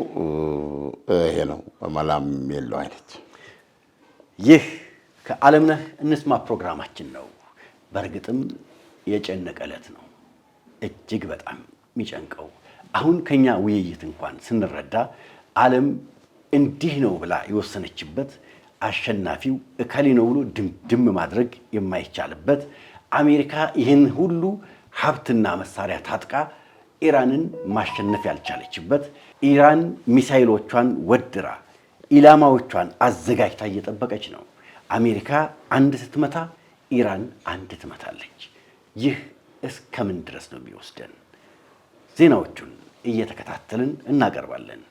ይሄ ነው፣ መላም የለው አይነት። ይህ ከዓለምነህ እንስማ ፕሮግራማችን ነው። በእርግጥም የጨነቀ ዕለት ነው፣ እጅግ በጣም የሚጨንቀው። አሁን ከኛ ውይይት እንኳን ስንረዳ ዓለም እንዲህ ነው ብላ የወሰነችበት አሸናፊው እከሌ ነው ብሎ ድምድም ማድረግ የማይቻልበት አሜሪካ ይህን ሁሉ ሀብትና መሳሪያ ታጥቃ ኢራንን ማሸነፍ ያልቻለችበት፣ ኢራን ሚሳይሎቿን ወድራ ኢላማዎቿን አዘጋጅታ እየጠበቀች ነው። አሜሪካ አንድ ስትመታ ኢራን አንድ ትመታለች። ይህ እስከምን ድረስ ነው የሚወስደን? ዜናዎቹን እየተከታተልን እናቀርባለን።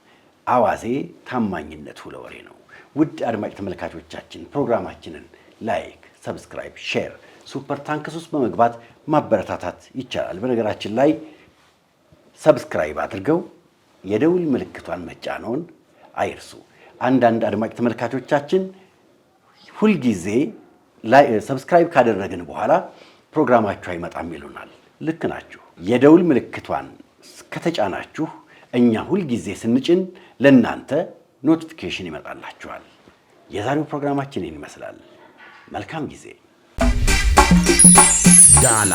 አዋዜ ታማኝነቱ ለወሬ ነው። ውድ አድማጭ ተመልካቾቻችን ፕሮግራማችንን ላይክ፣ ሰብስክራይብ፣ ሼር ሱፐር ታንክስ ውስጥ በመግባት ማበረታታት ይቻላል። በነገራችን ላይ ሰብስክራይብ አድርገው የደውል ምልክቷን መጫንዎን አይርሱ። አንዳንድ አድማጭ ተመልካቾቻችን ሁልጊዜ ሰብስክራይብ ካደረግን በኋላ ፕሮግራማችሁ አይመጣም ይሉናል። ልክ ናችሁ። የደውል ምልክቷን ከተጫናችሁ እኛ ሁልጊዜ ስንጭን ለእናንተ ኖቲፊኬሽን ይመጣላችኋል። የዛሬው ፕሮግራማችን ይመስላል። መልካም ጊዜ። ዳና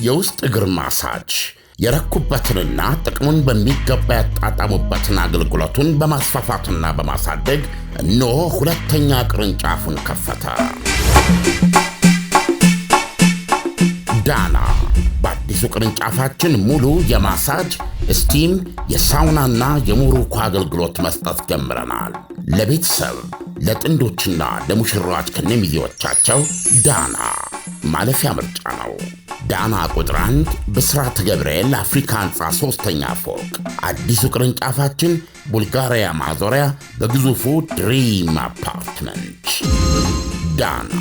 የውስጥ እግር ማሳጅ የረኩበትንና ጥቅሙን በሚገባ ያጣጣሙበትን አገልግሎቱን በማስፋፋትና በማሳደግ እነሆ ሁለተኛ ቅርንጫፉን ከፈተ። ዳና በአዲሱ ቅርንጫፋችን ሙሉ የማሳጅ ስቲም፣ የሳውናና የሞሮኮ አገልግሎት መስጠት ጀምረናል። ለቤተሰብ ለጥንዶችና ለሙሽራዎች ከነሚዜዎቻቸው ዳና ማለፊያ ምርጫ ነው። ዳና ቁጥር 1 ብስራተ ገብርኤል አፍሪካ ህንፃ 3ኛ ፎቅ። አዲሱ ቅርንጫፋችን ቡልጋሪያ ማዞሪያ በግዙፉ ድሪም አፓርትመንት። ዳና